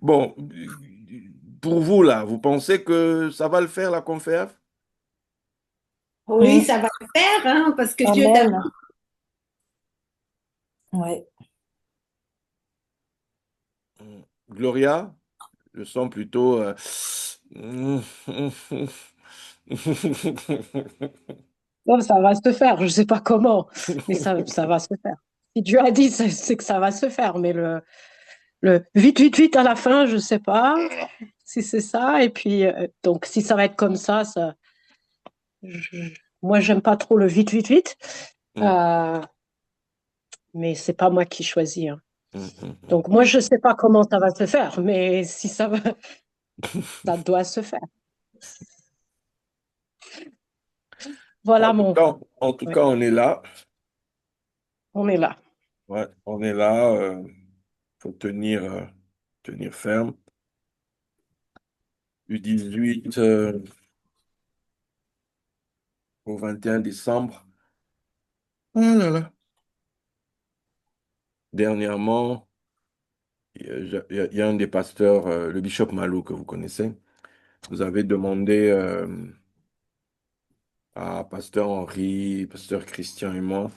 Bon, pour vous là, vous pensez que ça va le faire la conférence? Oui, Mm, ça va le faire, hein, parce que quand Dieu t'a... même. Ouais. Gloria, je sens plutôt. Bon, ça va se faire. Je ne sais pas comment, mais ça va se faire. Si Dieu a dit, c'est que ça va se faire. Mais le vite, vite, vite à la fin, je ne sais pas si c'est ça. Et puis, donc, si ça va être comme ça, moi, j'aime pas trop le vite, vite, vite. Euh, mais c'est pas moi qui choisis, hein. Donc, moi, je ne sais pas comment ça va se faire, mais si ça va, ça doit se faire. En Voilà tout mon. cas, en tout Ouais, cas, on est là. on est là. Ouais, on est là. Faut tenir ferme. Du 18 au 21 décembre. Ah là là. Dernièrement, il y a un des pasteurs, le bishop Malou, que vous connaissez. Vous avez demandé à pasteur Henri, pasteur Christian et moi,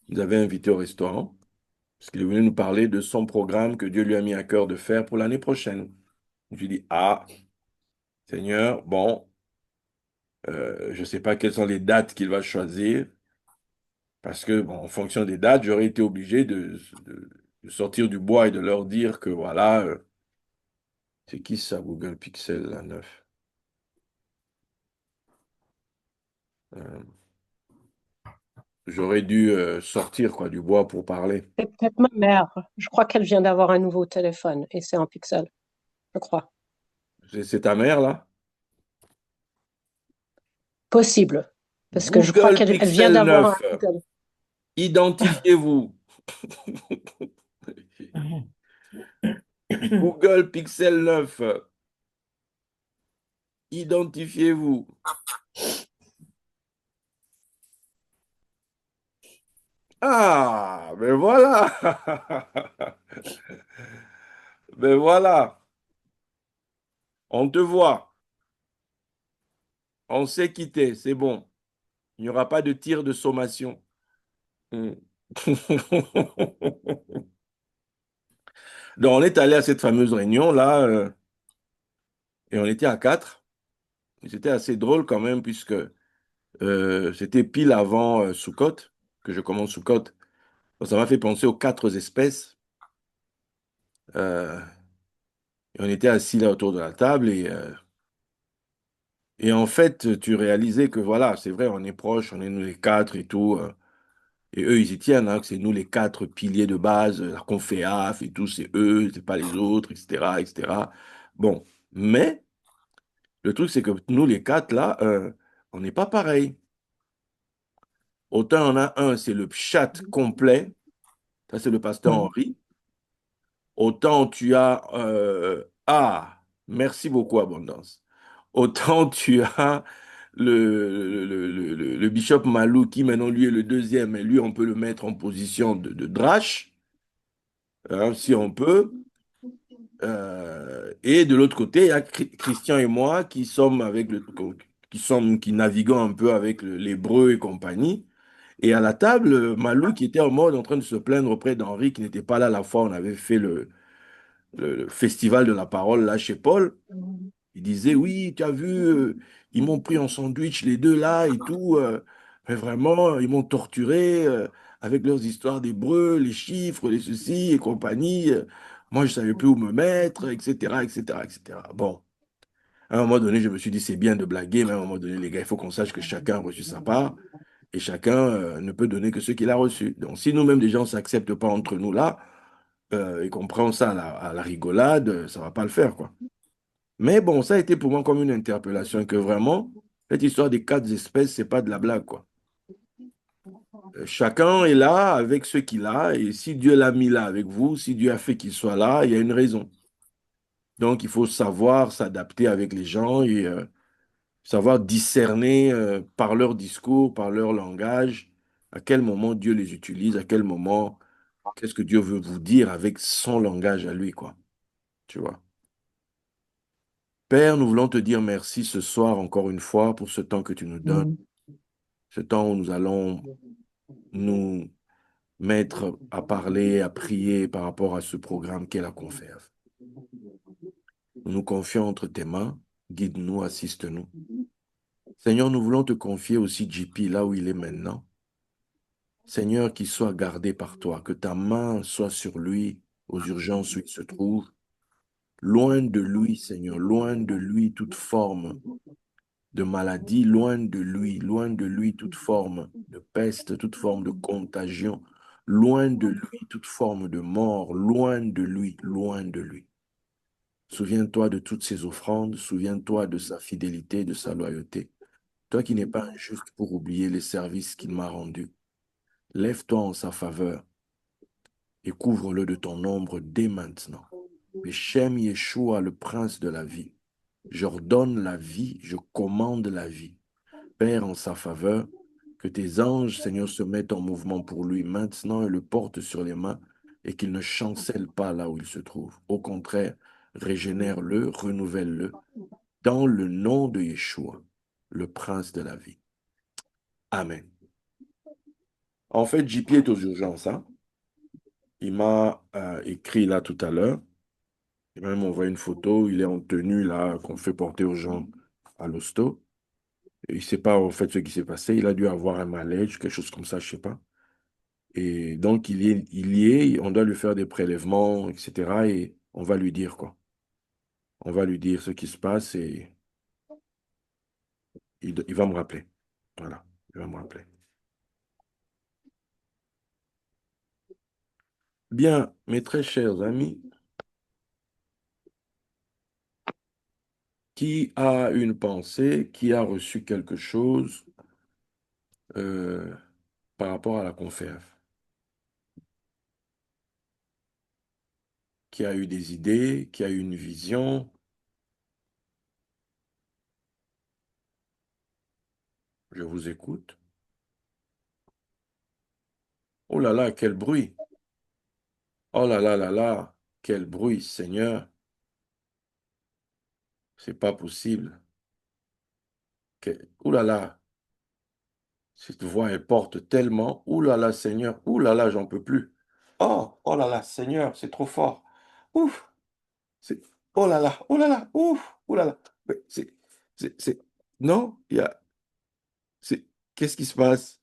nous avez invité au restaurant parce qu'il est venu nous parler de son programme que Dieu lui a mis à cœur de faire pour l'année prochaine. Je lui dis, ah, Seigneur, bon, je ne sais pas quelles sont les dates qu'il va choisir parce que, bon, en fonction des dates, j'aurais été obligé de sortir du bois et de leur dire que voilà, c'est qui ça, Google Pixel, la 9? J'aurais dû sortir quoi, du bois pour parler. C'est peut-être ma mère. Je crois qu'elle vient d'avoir un nouveau téléphone et c'est un Pixel, je crois. C'est ta mère, là? Possible. Parce que je crois Google qu'elle vient Pixel d'avoir un 9, Google. identifiez-vous. Google Pixel 9, identifiez-vous. Ah, ben voilà. Ben voilà, on te voit. On sait quitter, c'est bon. Il n'y aura pas de tir de sommation. Hmm. Donc, on est allé à cette fameuse réunion-là, et on était à quatre. Et c'était assez drôle quand même, puisque c'était pile avant Sukkot, que je commence Sukkot. Donc, ça m'a fait penser aux quatre espèces. Euh, et on était assis là autour de la table, et en fait, tu réalisais que voilà, c'est vrai, on est proches, on est nous les quatre et tout. Et eux, ils y tiennent, hein, que c'est nous les quatre piliers de base, la Conféaf et tout, c'est eux, c'est pas les autres, etc., etc. Bon, mais le truc, c'est que nous les quatre là, on n'est pas pareil. Autant on a un, c'est le chat complet, ça c'est le pasteur Henri. Autant tu as... ah, merci beaucoup, Abondance. Autant tu as le bishop Malou qui maintenant lui est le deuxième, et lui on peut le mettre en position de Drash, hein, si on peut. Et de l'autre côté, il y a Christian et moi qui sommes qui naviguons un peu avec l'hébreu et compagnie. Et à la table, Malou qui était en mode en train de se plaindre auprès d'Henri qui n'était pas là la fois où on avait fait le festival de la parole là chez Paul. Il disait, oui, tu as vu, ils m'ont pris en sandwich les deux là et tout. Mais vraiment, ils m'ont torturé avec leurs histoires d'hébreu, les chiffres, les ceci et compagnie. Moi, je savais plus où me mettre, etc., etc., etc. Bon, à un moment donné, je me suis dit, c'est bien de blaguer, mais à un moment donné, les gars, il faut qu'on sache que chacun a reçu sa part et chacun ne peut donner que ce qu'il a reçu. Donc, si nous-mêmes, les gens ne s'acceptent pas entre nous là et qu'on prend ça à la rigolade, ça va pas le faire, quoi. Mais bon, ça a été pour moi comme une interpellation que vraiment, cette histoire des quatre espèces, c'est pas de la blague, quoi. Chacun est là avec ce qu'il a, et si Dieu l'a mis là avec vous, si Dieu a fait qu'il soit là, il y a une raison. Donc, il faut savoir s'adapter avec les gens et savoir discerner par leur discours, par leur langage, à quel moment Dieu les utilise, à quel moment, qu'est-ce que Dieu veut vous dire avec son langage à lui, quoi. Tu vois. Père, nous voulons te dire merci ce soir encore une fois pour ce temps que tu nous donnes, Mm. ce temps où nous allons nous mettre à parler, à prier par rapport à ce programme qu'est la conférence. Nous nous confions entre tes mains, guide-nous, assiste-nous. Seigneur, nous voulons te confier aussi JP là où il est maintenant. Seigneur, qu'il soit gardé par toi, que ta main soit sur lui aux urgences où il se trouve. Loin de lui, Seigneur, loin de lui toute forme de maladie, loin de lui toute forme de peste, toute forme de contagion, loin de lui toute forme de mort, loin de lui, loin de lui. Souviens-toi de toutes ses offrandes, souviens-toi de sa fidélité, de sa loyauté. Toi qui n'es pas injuste pour oublier les services qu'il m'a rendus. Lève-toi en sa faveur et couvre-le de ton ombre dès maintenant. Beshem Yeshua, le prince de la vie. J'ordonne la vie, je commande la vie. Père, en sa faveur, que tes anges, Seigneur, se mettent en mouvement pour lui maintenant et le portent sur les mains et qu'il ne chancelle pas là où il se trouve. Au contraire, régénère-le, renouvelle-le, dans le nom de Yeshua, le prince de la vie. Amen. En fait, JP est aux urgences, hein. Il m'a écrit là tout à l'heure. Il m'a même envoyé une photo. Il est en tenue là qu'on fait porter aux gens à l'hosto. Il ne sait pas en fait ce qui s'est passé. Il a dû avoir un malaise, quelque chose comme ça, je ne sais pas. Et donc, il y est, on doit lui faire des prélèvements, etc. Et on va lui dire quoi. On va lui dire ce qui se passe et il va me rappeler. Voilà, il va me rappeler. Bien, mes très chers amis, qui a une pensée, qui a reçu quelque chose euh, par rapport à la conférence? Qui a eu des idées, qui a eu une vision? Je vous écoute. Oh là là, quel bruit! Oh là là là là, quel bruit, Seigneur! C'est pas possible. Oh là là, cette voix, elle porte tellement. Oh là là, Seigneur. Oh là là, j'en peux plus. Oh, oh là là, Seigneur, c'est trop fort. Ouf, c'est... Oh là là, oh là là, ouf, oh là là. Mais Non, Qu'est-ce qui se passe?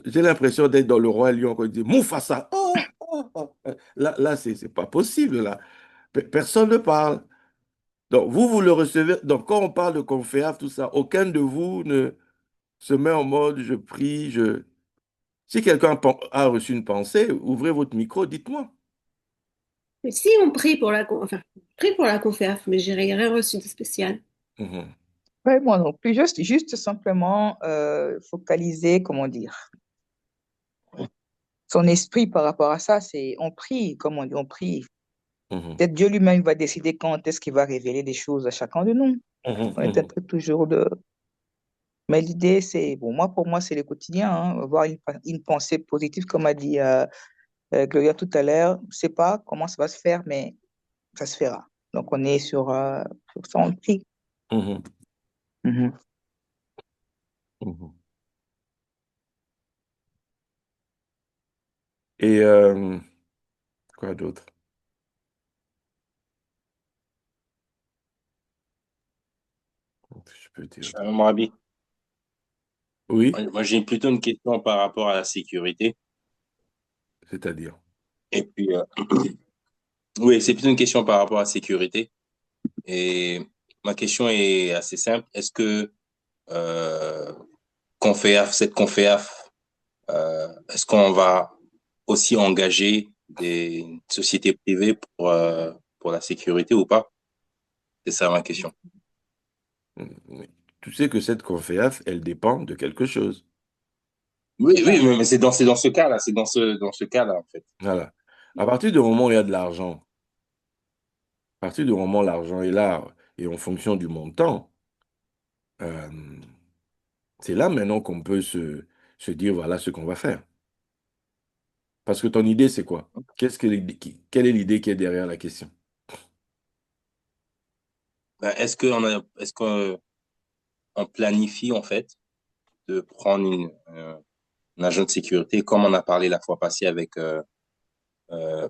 J'ai l'impression d'être dans le roi lion quand il dit Mufasa. Oh, oh, oh. Là, c'est pas possible, là. Personne ne parle. Donc, vous le recevez. Donc, quand on parle de conférence, tout ça, aucun de vous ne se met en mode je prie, je... Si quelqu'un a reçu une pensée, ouvrez votre micro, dites-moi. Mais si on prie pour enfin, on prie pour la conférence, mais j'ai rien reçu de spécial. Mhm, Ouais, moi non plus, juste simplement focaliser, comment dire, son esprit par rapport à ça, c'est on prie, comme on dit, on prie. mhm, Peut-être Dieu lui-même va décider quand est-ce qu'il va révéler des choses à chacun de nous. mhm, On est mhm, peut-être toujours de... Mais l'idée, c'est, bon, moi, pour moi, c'est le quotidien, hein, avoir une pensée positive, comme a dit Gloria tout à l'heure. Je ne sais pas comment ça va se faire, mais ça se fera. Donc, on est sur ça, on prie. mhm, Mhm. mhm. Et quoi d'autre? Je peux dire d'autre. Mon avis. Oui, Moi, j'ai plutôt une question par rapport à la sécurité. c'est-à-dire. Et puis, oui, c'est plutôt une question par rapport à la sécurité. Et ma question est assez simple. Est-ce que euh, cette CONFEAF, est-ce qu'on va aussi engager des sociétés privées pour la sécurité ou pas? C'est ça ma question. Mhm. Tu sais que cette conférence, elle dépend de quelque chose. Oui, oui, mais c'est dans ce cas-là, dans ce cas-là, en fait. Voilà. À partir du moment où il y a de l'argent, à partir du moment où l'argent est là, et en fonction du montant, euh, c'est là maintenant qu'on peut se dire, voilà ce qu'on va faire. Parce que ton idée, c'est quoi? Quelle est l'idée qui est derrière la question? Ben, est-ce qu'on on planifie, en fait, de prendre un agent de sécurité, comme on a parlé la fois passée euh,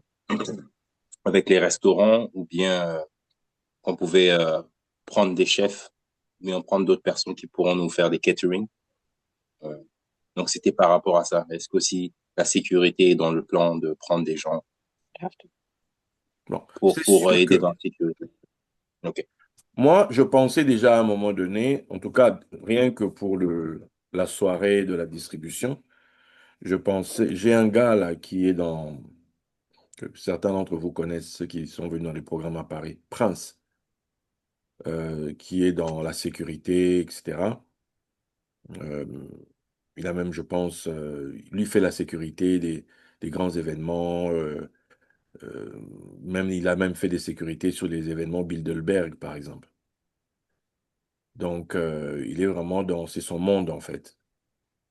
avec les restaurants, ou bien qu'on pouvait prendre des chefs, mais on prend d'autres personnes qui pourront nous faire des catering. Euh, donc, c'était par rapport à ça. Est-ce qu'aussi la sécurité est dans le plan de prendre des gens Bon, c'est pour sûr aider que dans la sécurité? OK. moi, je pensais déjà à un moment donné, en tout cas, rien que pour la soirée de la distribution, je pensais, j'ai un gars là qui est que certains d'entre vous connaissent, ceux qui sont venus dans les programmes à Paris, Prince, qui est dans la sécurité, etc. Euh, il a même, je pense, lui fait la sécurité des grands événements. Euh, Même, il a même fait des sécurités sur les événements Bilderberg, par exemple. Donc, il est vraiment c'est son monde, en fait,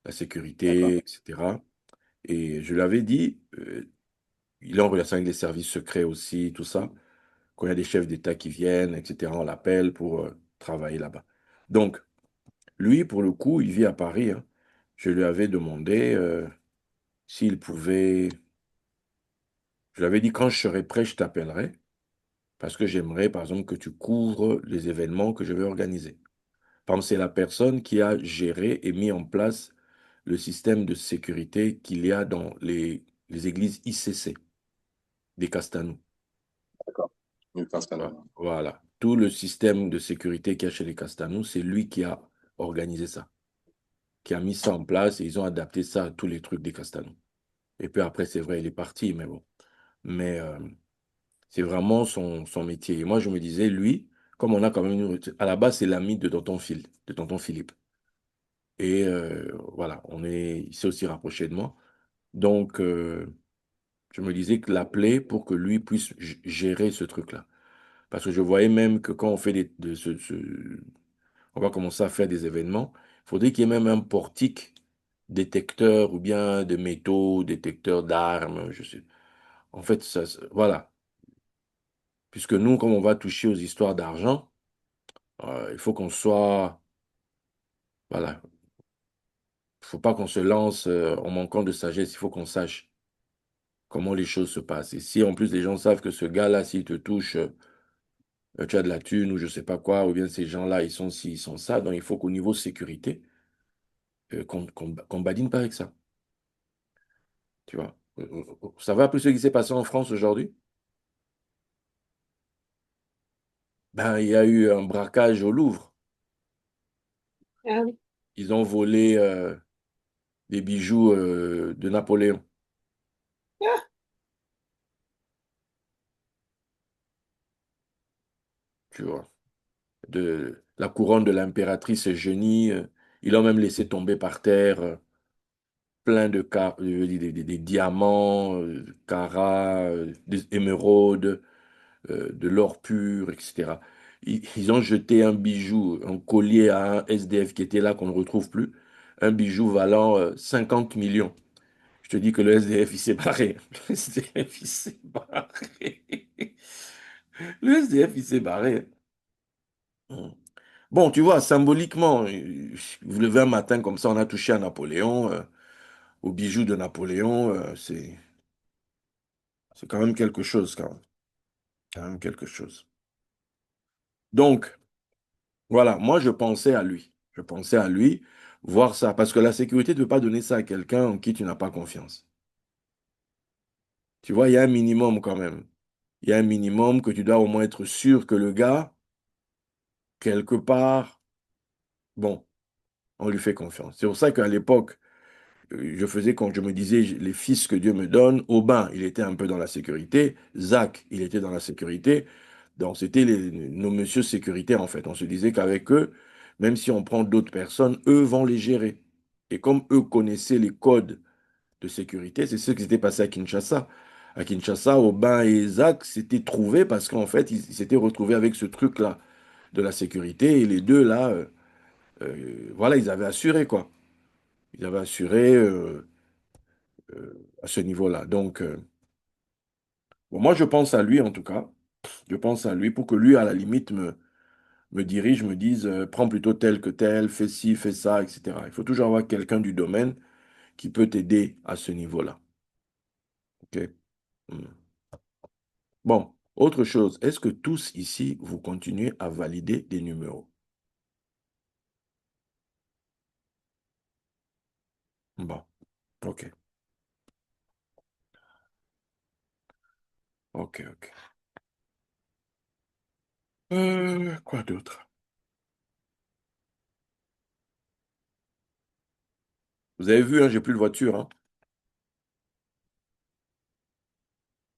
la D'accord. sécurité, etc. Et je l'avais dit, il est en relation avec les services secrets aussi, tout ça. Quand il y a des chefs d'État qui viennent, etc., on l'appelle pour travailler là-bas. Donc, lui, pour le coup, il vit à Paris, hein. Je lui avais demandé s'il pouvait. Je lui avais dit, quand je serai prêt, je t'appellerai, parce que j'aimerais, par exemple, que tu couvres les événements que je vais organiser. Par exemple, c'est la personne qui a géré et mis en place le système de sécurité qu'il y a dans les églises ICC des Castanou. D'accord. Je pense qu'on a- Voilà. Tout le système de sécurité qu'il y a chez les Castanou, c'est lui qui a organisé ça, qui a mis ça en place et ils ont adapté ça à tous les trucs des Castanou. Et puis après, c'est vrai, il est parti, mais bon. Mais c'est vraiment son métier. Et moi, je me disais, lui, comme on a quand même à la base, c'est l'ami de tonton Philippe. Et voilà, il s'est aussi rapproché de moi. Donc, je me disais que l'appeler pour que lui puisse gérer ce truc-là. Parce que je voyais même que quand on fait on va commencer à faire des événements, il faudrait qu'il y ait même un portique détecteur ou bien de métaux, détecteur d'armes, je sais. En fait, voilà. Puisque nous, comme on va toucher aux histoires d'argent, il faut qu'on soit, voilà, il faut pas qu'on se lance en manquant de sagesse, il faut qu'on sache comment les choses se passent. Et si en plus les gens savent que ce gars-là, s'il te touche, tu as de la thune ou je sais pas quoi, ou bien ces gens-là, ils sont ci, ils sont ça, donc il faut qu'au niveau sécurité, qu'on badine pas avec ça, tu vois. Ça va plus ce qui s'est passé en France aujourd'hui? Ben, il y a eu un braquage au Louvre. Ah oui. Ils ont volé des bijoux de Napoléon, Ah, tu vois. De la couronne de l'impératrice Eugénie. Ils l'ont même laissé tomber par terre, plein des diamants, carats, des émeraudes, de l'or pur, etc. Ils ont jeté un bijou, un collier à un SDF qui était là, qu'on ne retrouve plus, un bijou valant 50 millions. Je te dis que le SDF, il s'est barré. Le SDF, il s'est barré. Le SDF, il s'est barré. Bon, tu vois, symboliquement, vous levez un matin comme ça, on a touché à Napoléon, au bijou de Napoléon, c'est quand même quelque chose, quand même. Quand même quelque chose. Donc, voilà, moi, je pensais à lui. Je pensais à lui, voir ça, parce que la sécurité ne peut pas donner ça à quelqu'un en qui tu n'as pas confiance. Tu vois, il y a un minimum quand même. Il y a un minimum que tu dois au moins être sûr que le gars, quelque part, bon, on lui fait confiance. C'est pour ça qu'à l'époque, je faisais quand je me disais les fils que Dieu me donne. Aubin, il était un peu dans la sécurité. Zach, il était dans la sécurité. Donc, c'était nos messieurs sécurité, en fait. On se disait qu'avec eux, même si on prend d'autres personnes, eux vont les gérer. Et comme eux connaissaient les codes de sécurité, c'est ce qui s'était passé à Kinshasa. À Kinshasa, Aubin et Zach s'étaient trouvés parce qu'en fait, ils s'étaient retrouvés avec ce truc-là de la sécurité. Et les deux, là, voilà, ils avaient assuré, quoi. Ils avaient assuré. À ce niveau-là. Donc, bon, moi, je pense à lui en tout cas. Je pense à lui pour que lui, à la limite, me dirigent, me disent prends plutôt tel que tel, fais ci, fais ça, etc. Il faut toujours avoir quelqu'un du domaine qui peut t'aider à ce niveau-là. OK? Hmm. Bon, autre chose, est-ce que tous ici, vous continuez à valider des numéros? Bon, OK. OK, OK. Quoi d'autre? Vous avez vu, hein, j'ai plus de voiture, hein.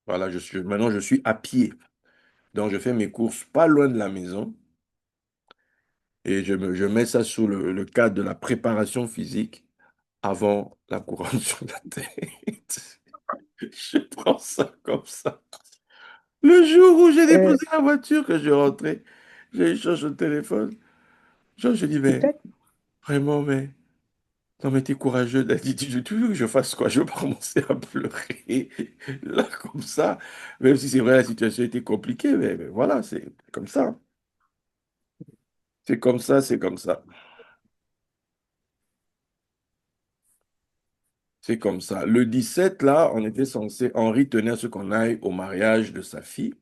Voilà, maintenant je suis à pied. Donc je fais mes courses pas loin de la maison et je mets ça sous le cadre de la préparation physique avant la couronne sur la tête. Je prends ça comme ça. Le jour où j'ai Euh, déposé la voiture, que je rentrais, j'ai échangé au téléphone. Genre, je dis, mais peut-être, vraiment, mais non, mais t'es courageux. Elle dit, tu veux que je fasse quoi? Je vais pas commencer à pleurer là comme ça. Même si c'est vrai, la situation était compliquée, mais voilà, c'est comme ça. C'est comme ça, c'est comme ça. C'est comme ça. Le 17 là, on était censé, Henri tenait à ce qu'on aille au mariage de sa fille,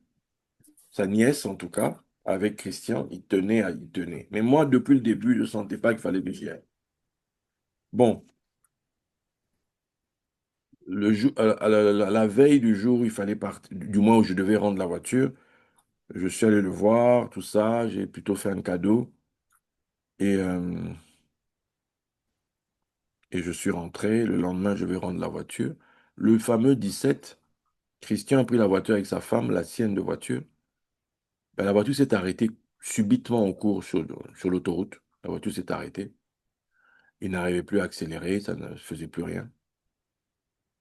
sa nièce en tout cas, avec Christian. Il tenait à y tenir. Mais moi, depuis le début, je ne sentais pas qu'il fallait que j'y aille. Bon, le jour, à la veille du jour où il fallait partir, du mois où je devais rendre la voiture, je suis allé le voir, tout ça. J'ai plutôt fait un cadeau et, euh, et je suis rentré. Le lendemain, je vais rendre la voiture. Le fameux 17, Christian a pris la voiture avec sa femme, la sienne de voiture. Ben, la voiture s'est arrêtée subitement au cours sur l'autoroute. La voiture s'est arrêtée. Il n'arrivait plus à accélérer, ça ne faisait plus rien.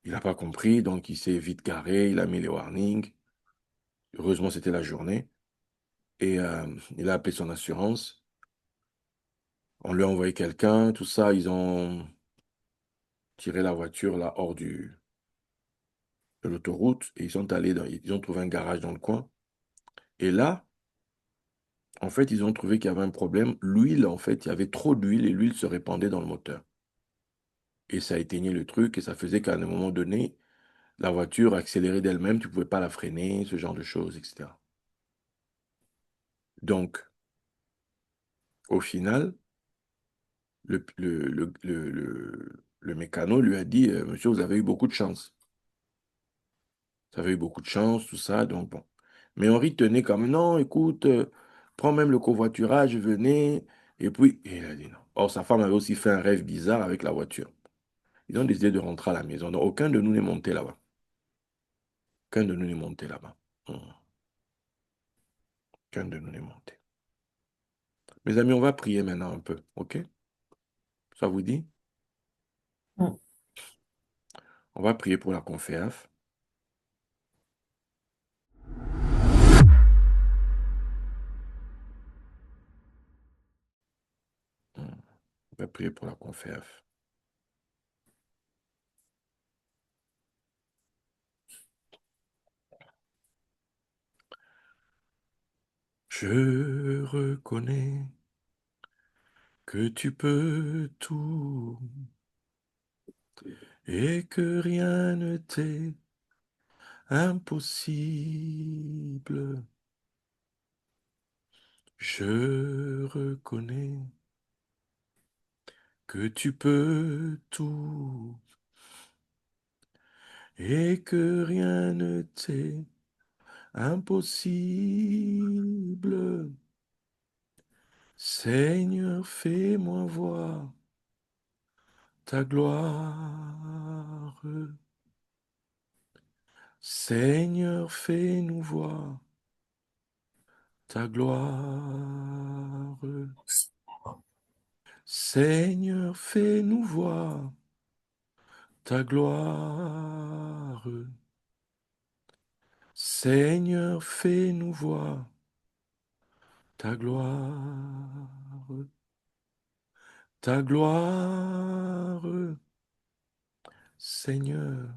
Il n'a pas compris, donc il s'est vite garé, il a mis les warnings. Heureusement, c'était la journée. Et il a appelé son assurance. On lui a envoyé quelqu'un, tout ça. Ils ont tiré la voiture là hors de l'autoroute et ils sont allés ils ont trouvé un garage dans le coin. Et là, en fait, ils ont trouvé qu'il y avait un problème. L'huile, en fait, il y avait trop d'huile et l'huile se répandait dans le moteur. Et ça éteignait le truc et ça faisait qu'à un moment donné, la voiture accélérait d'elle-même, tu ne pouvais pas la freiner, ce genre de choses, etc. Donc, au final, le mécano lui a dit, Monsieur, vous avez eu beaucoup de chance. Vous avez eu beaucoup de chance, tout ça, donc bon. Mais Henri tenait comme, non, écoute, prends même le covoiturage, venez. Et puis, il a dit non. Or, sa femme avait aussi fait un rêve bizarre avec la voiture. Ils ont décidé de rentrer à la maison. Donc, aucun de nous n'est monté là-bas. Aucun de nous n'est monté là-bas. Aucun de nous n'est monté. Mes amis, on va prier maintenant un peu, ok? Ça vous dit? Mm. On va prier pour la conférence. On va prier pour la conférence. Je reconnais que tu peux tout et que rien ne t'est impossible. Je reconnais que tu peux tout et que rien ne t'est impossible. Seigneur, fais-moi voir ta gloire. Seigneur, fais-nous voir ta gloire. Seigneur, fais-nous voir ta gloire. Seigneur, fais-nous voir ta gloire. Ta gloire, Seigneur.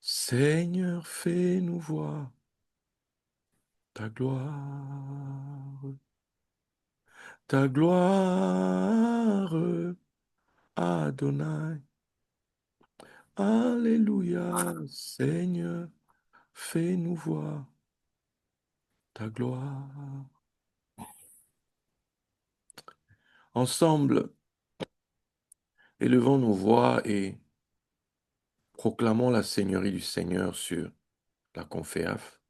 Seigneur, fais-nous voir ta gloire, ta gloire, Adonai. Alléluia, Seigneur, fais-nous voir ta gloire. Ensemble, élevons nos voix et proclamons la Seigneurie du Seigneur sur la Conféaf,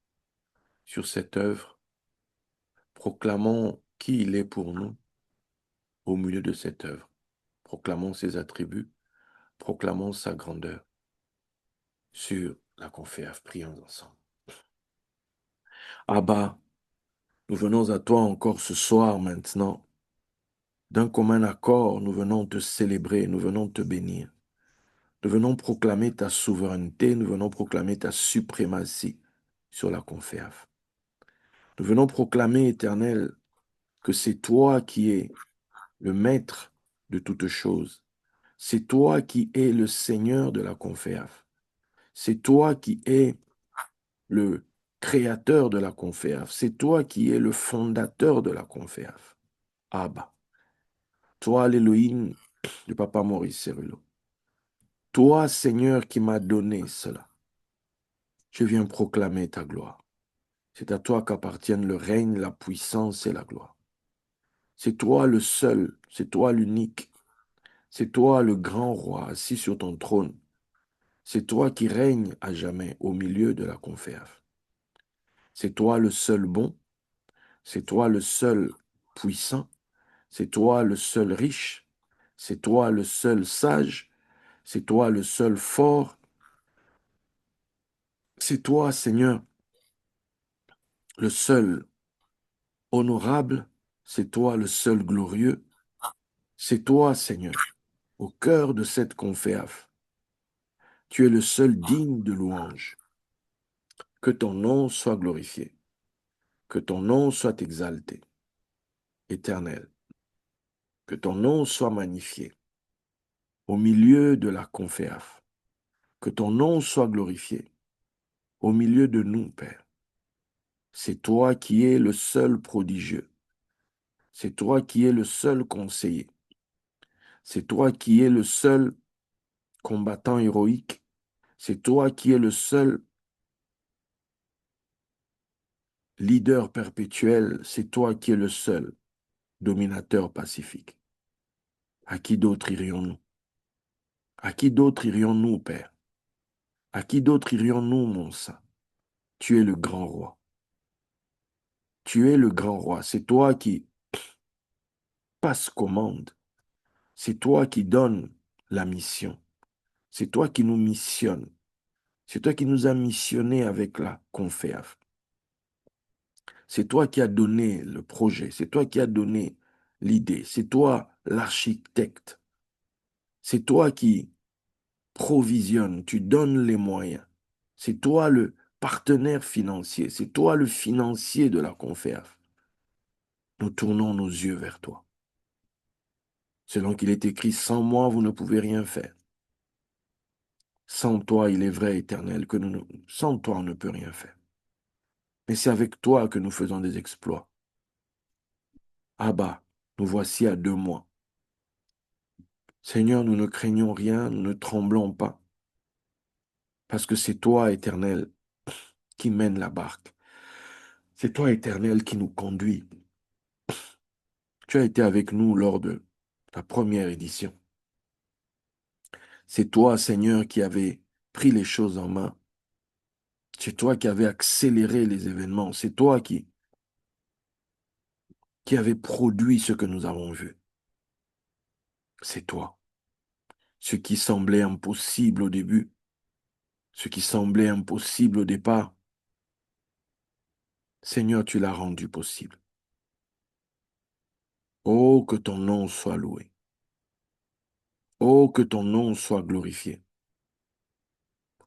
sur cette œuvre. Proclamons qui il est pour nous au milieu de cette œuvre. Proclamons ses attributs, proclamons sa grandeur sur la Conféaf. Prions ensemble. Abba, nous venons à toi encore ce soir maintenant. D'un commun accord, nous venons te célébrer, nous venons te bénir. Nous venons proclamer ta souveraineté, nous venons proclamer ta suprématie sur la Conféaf. Nous venons proclamer, Éternel, que c'est toi qui es le maître de toutes choses. C'est toi qui es le Seigneur de la Conféaf. C'est toi qui es le créateur de la Conféaf. C'est toi qui es le fondateur de la Conféaf. Abba. Toi, l'Élohim du Papa Maurice Cerullo. Toi, Seigneur, qui m'as donné cela. Je viens proclamer ta gloire. C'est à toi qu'appartiennent le règne, la puissance et la gloire. C'est toi le seul, c'est toi l'unique. C'est toi le grand roi assis sur ton trône. C'est toi qui règnes à jamais au milieu de la Conféaf. C'est toi le seul bon, c'est toi le seul puissant, c'est toi le seul riche, c'est toi le seul sage, c'est toi le seul fort. C'est toi, Seigneur, le seul honorable, c'est toi le seul glorieux. C'est toi, Seigneur, au cœur de cette Conféaf. Tu es le seul digne de louange. Que ton nom soit glorifié, que ton nom soit exalté, Éternel, que ton nom soit magnifié au milieu de la Conféaf, que ton nom soit glorifié au milieu de nous, Père. C'est toi qui es le seul prodigieux, c'est toi qui es le seul conseiller, c'est toi qui es le seul combattant héroïque, c'est toi qui es le seul leader perpétuel, c'est toi qui es le seul dominateur pacifique. À qui d'autre irions-nous? À qui d'autre irions-nous, Père? À qui d'autre irions-nous, mon Saint? Tu es le grand roi. Tu es le grand roi. C'est toi qui passes commande. C'est toi qui donnes la mission. C'est toi qui nous missionnes. C'est toi qui nous as missionnés avec la Conféaf. C'est toi qui as donné le projet. C'est toi qui as donné l'idée. C'est toi l'architecte. C'est toi qui provisionne, tu donnes les moyens. C'est toi le partenaire financier. C'est toi le financier de la Conféaf. Nous tournons nos yeux vers toi. Selon qu'il est écrit, sans moi, vous ne pouvez rien faire. Sans toi, il est vrai, Éternel, que sans toi, on ne peut rien faire. Mais c'est avec toi que nous faisons des exploits. Abba, nous voici à 2 mois. Seigneur, nous ne craignons rien, nous ne tremblons pas. Parce que c'est toi, Éternel, qui mène la barque. C'est toi, Éternel, qui nous conduit. Tu as été avec nous lors de la première édition. C'est toi, Seigneur, qui avais pris les choses en main. C'est toi qui avais accéléré les événements. C'est toi qui avais produit ce que nous avons vu. C'est toi. Ce qui semblait impossible au début, ce qui semblait impossible au départ, Seigneur, tu l'as rendu possible. Oh, que ton nom soit loué. Oh, que ton nom soit glorifié.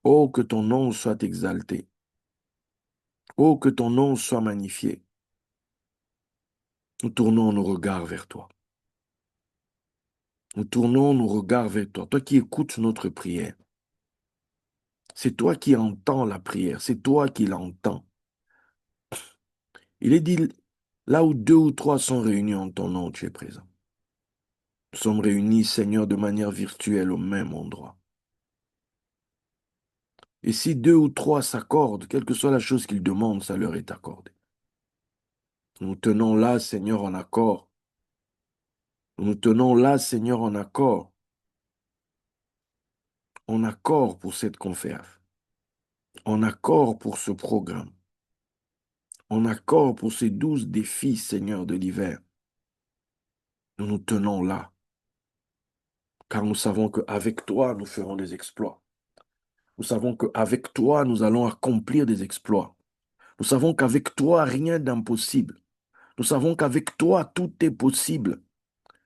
Oh, que ton nom soit exalté. Oh, que ton nom soit magnifié. Nous tournons nos regards vers toi. Nous tournons nos regards vers toi. Toi qui écoutes notre prière. C'est toi qui entends la prière. C'est toi qui l'entends. Il est dit, là où 2 ou 3 sont réunis en ton nom, tu es présent. Nous sommes réunis, Seigneur, de manière virtuelle au même endroit. Et si 2 ou 3 s'accordent, quelle que soit la chose qu'ils demandent, ça leur est accordé. Nous tenons là, Seigneur, en accord. Nous tenons là, Seigneur, en accord. En accord pour cette conférence. En accord pour ce programme. En accord pour ces 12 défis, Seigneur, de l'hiver. Nous nous tenons là. Car nous savons qu'avec toi, nous ferons des exploits. Nous savons qu'avec toi, nous allons accomplir des exploits. Nous savons qu'avec toi, rien d'impossible. Nous savons qu'avec toi, tout est possible.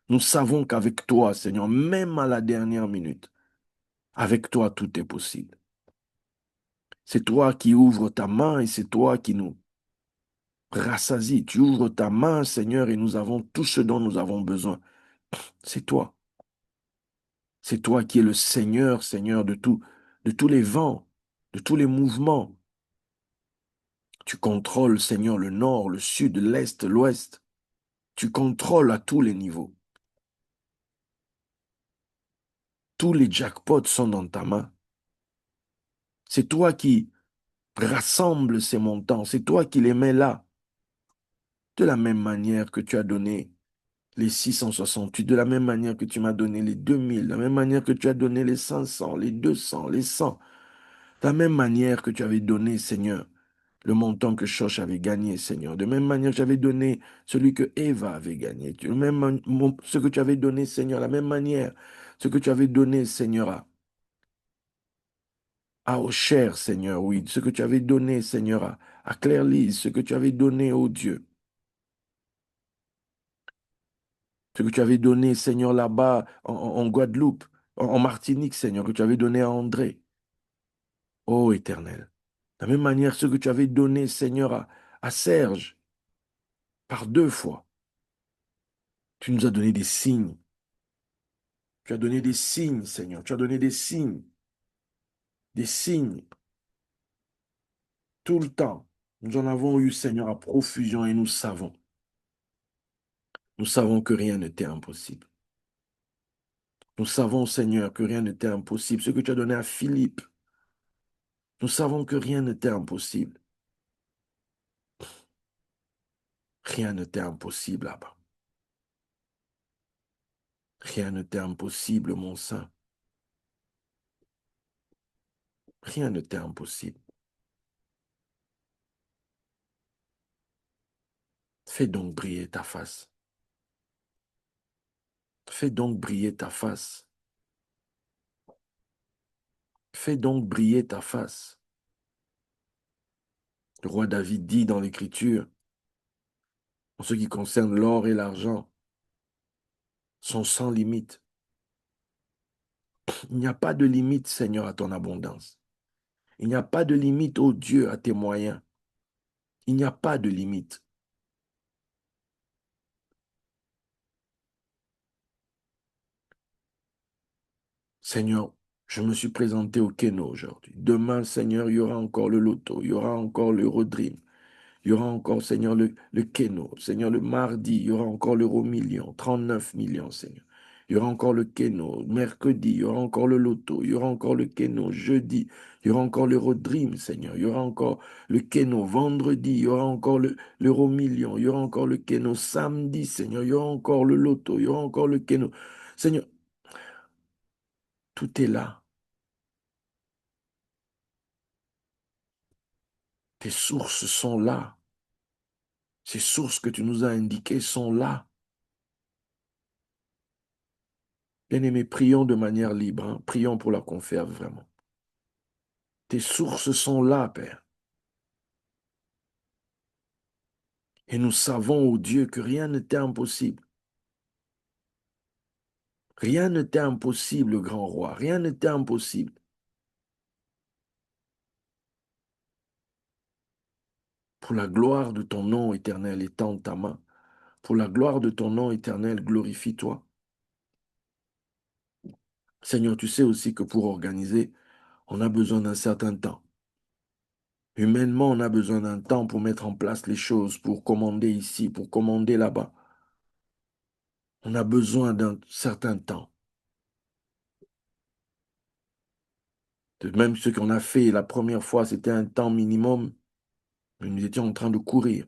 Nous savons qu'avec toi, Seigneur, même à la dernière minute, avec toi, tout est possible. C'est toi qui ouvres ta main et c'est toi qui nous rassasie. Tu ouvres ta main, Seigneur, et nous avons tout ce dont nous avons besoin. C'est toi. C'est toi qui es le Seigneur, Seigneur, de tous les vents, de tous les mouvements. Tu contrôles, Seigneur, le nord, le sud, l'est, l'ouest. Tu contrôles à tous les niveaux. Tous les jackpots sont dans ta main. C'est toi qui rassembles ces montants. C'est toi qui les mets là. De la même manière que tu as donné les 668, de la même manière que tu m'as donné les 2000, de la même manière que tu as donné les 500, les 200, les 100, de la même manière que tu avais donné, Seigneur, le montant que Shosh avait gagné, Seigneur, de la même manière que j'avais donné celui que Eva avait gagné, ce que tu avais donné, Seigneur, de la même manière, ce que tu avais donné, Seigneur, à Osher, Seigneur, oui, ce que tu avais donné, Seigneur, à Claire-Lise, ce que tu avais donné, ô Dieu, ce que tu avais donné, Seigneur, là-bas, en Guadeloupe, en Martinique, Seigneur, que tu avais donné à André. Ô Éternel, de la même manière, ce que tu avais donné, Seigneur, à Serge, par 2 fois, tu nous as donné des signes. Tu as donné des signes, Seigneur. Tu as donné des signes. Des signes. Tout le temps. Nous en avons eu, Seigneur, à profusion et nous savons. Nous savons que rien ne t'est impossible. Nous savons, Seigneur, que rien ne t'est impossible. Ce que tu as donné à Philippe, nous savons que rien ne t'est impossible. Rien ne t'est impossible là-bas. Rien ne t'est impossible, mon Saint. Rien ne t'est impossible. Fais donc briller ta face. Fais donc briller ta face. Fais donc briller ta face. Le roi David dit dans l'Écriture, en ce qui concerne l'or et l'argent, sont sans limite. Il n'y a pas de limite, Seigneur, à ton abondance. Il n'y a pas de limite, ô Dieu, à tes moyens. Il n'y a pas de limite. Seigneur, je me suis présenté au Keno aujourd'hui. Demain, Seigneur, il y aura encore le loto, il y aura encore l'Eurodream. Il y aura encore, Seigneur, le Keno. Seigneur, le mardi, il y aura encore l'euro million, 39 millions, Seigneur. Il y aura encore le Keno. Mercredi, il y aura encore le loto. Il y aura encore le Keno. Jeudi, il y aura encore l'euro Dream, Seigneur. Il y aura encore le Keno. Vendredi, il y aura encore l'euro million. Il y aura encore le Keno. Samedi, Seigneur, il y aura encore le loto. Il y aura encore le Keno. Seigneur, tout est là. Tes sources sont là. Ces sources que tu nous as indiquées sont là. Bien-aimés, prions de manière libre. Hein. Prions pour la confère, vraiment. Tes sources sont là, Père. Et nous savons, ô Dieu, que rien ne t'est impossible. Rien ne t'est impossible, grand roi. Rien ne t'est impossible. Pour la gloire de ton nom éternel, étends ta main. Pour la gloire de ton nom éternel, glorifie-toi. Seigneur, tu sais aussi que pour organiser, on a besoin d'un certain temps. Humainement, on a besoin d'un temps pour mettre en place les choses, pour commander ici, pour commander là-bas. On a besoin d'un certain temps. Même ce qu'on a fait la première fois, c'était un temps minimum, mais nous étions en train de courir.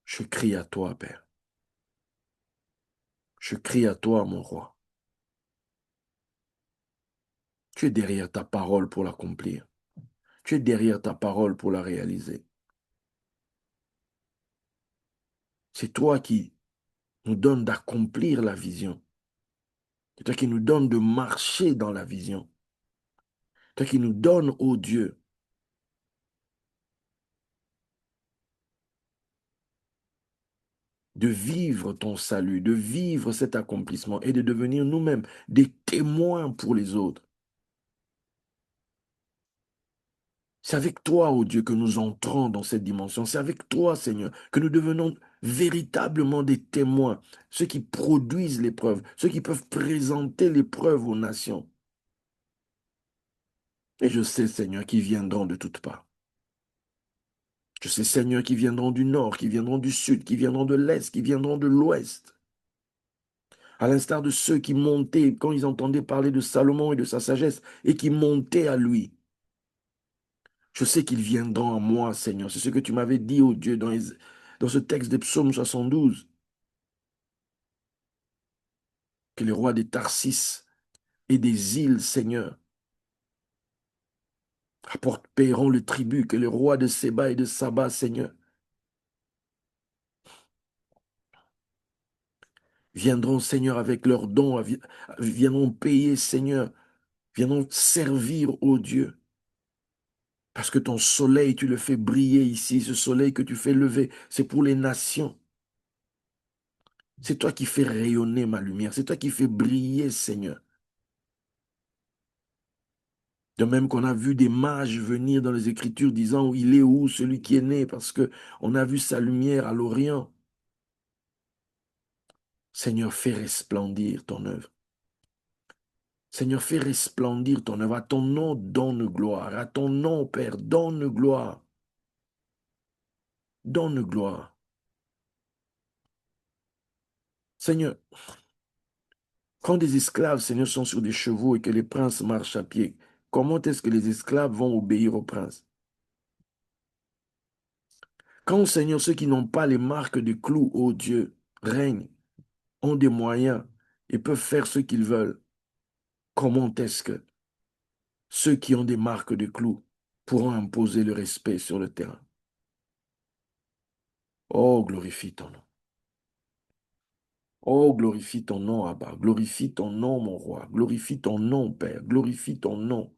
Je crie à toi, Père. Je crie à toi, mon roi. Tu es derrière ta parole pour l'accomplir. Tu es derrière ta parole pour la réaliser. C'est toi qui nous donnes d'accomplir la vision. C'est toi qui nous donnes de marcher dans la vision. C'est toi qui nous donnes, ô Dieu, de vivre ton salut, de vivre cet accomplissement et de devenir nous-mêmes des témoins pour les autres. C'est avec toi, ô Dieu, que nous entrons dans cette dimension. C'est avec toi, Seigneur, que nous devenons véritablement des témoins, ceux qui produisent l'épreuve, ceux qui peuvent présenter l'épreuve aux nations. Et je sais, Seigneur, qu'ils viendront de toutes parts. Je sais, Seigneur, qui viendront du nord, qui viendront du sud, qui viendront de l'est, qui viendront de l'ouest. À l'instar de ceux qui montaient quand ils entendaient parler de Salomon et de sa sagesse et qui montaient à lui. Je sais qu'ils viendront à moi, Seigneur. C'est ce que tu m'avais dit, ô Dieu, dans ce texte des psaumes 72. Que les rois des Tarsis et des îles, Seigneur, paieront le tribut, que les rois de Séba et de Saba, Seigneur, viendront, Seigneur, avec leurs dons, viendront payer, Seigneur, viendront servir, ô Dieu. Parce que ton soleil, tu le fais briller ici, ce soleil que tu fais lever, c'est pour les nations. C'est toi qui fais rayonner ma lumière, c'est toi qui fais briller, Seigneur. De même qu'on a vu des mages venir dans les Écritures disant, il est où celui qui est né, parce que on a vu sa lumière à l'Orient. Seigneur, fais resplendir ton œuvre. Seigneur, fais resplendir ton œuvre. À ton nom, donne gloire. À ton nom, Père, donne gloire. Donne gloire. Seigneur, quand des esclaves, Seigneur, sont sur des chevaux et que les princes marchent à pied, comment est-ce que les esclaves vont obéir aux princes? Quand, Seigneur, ceux qui n'ont pas les marques de clous, ô Dieu, règnent, ont des moyens et peuvent faire ce qu'ils veulent, comment est-ce que ceux qui ont des marques de clous pourront imposer le respect sur le terrain? Oh, glorifie ton nom. Oh, glorifie ton nom, Abba. Glorifie ton nom, mon roi. Glorifie ton nom, Père. Glorifie ton nom.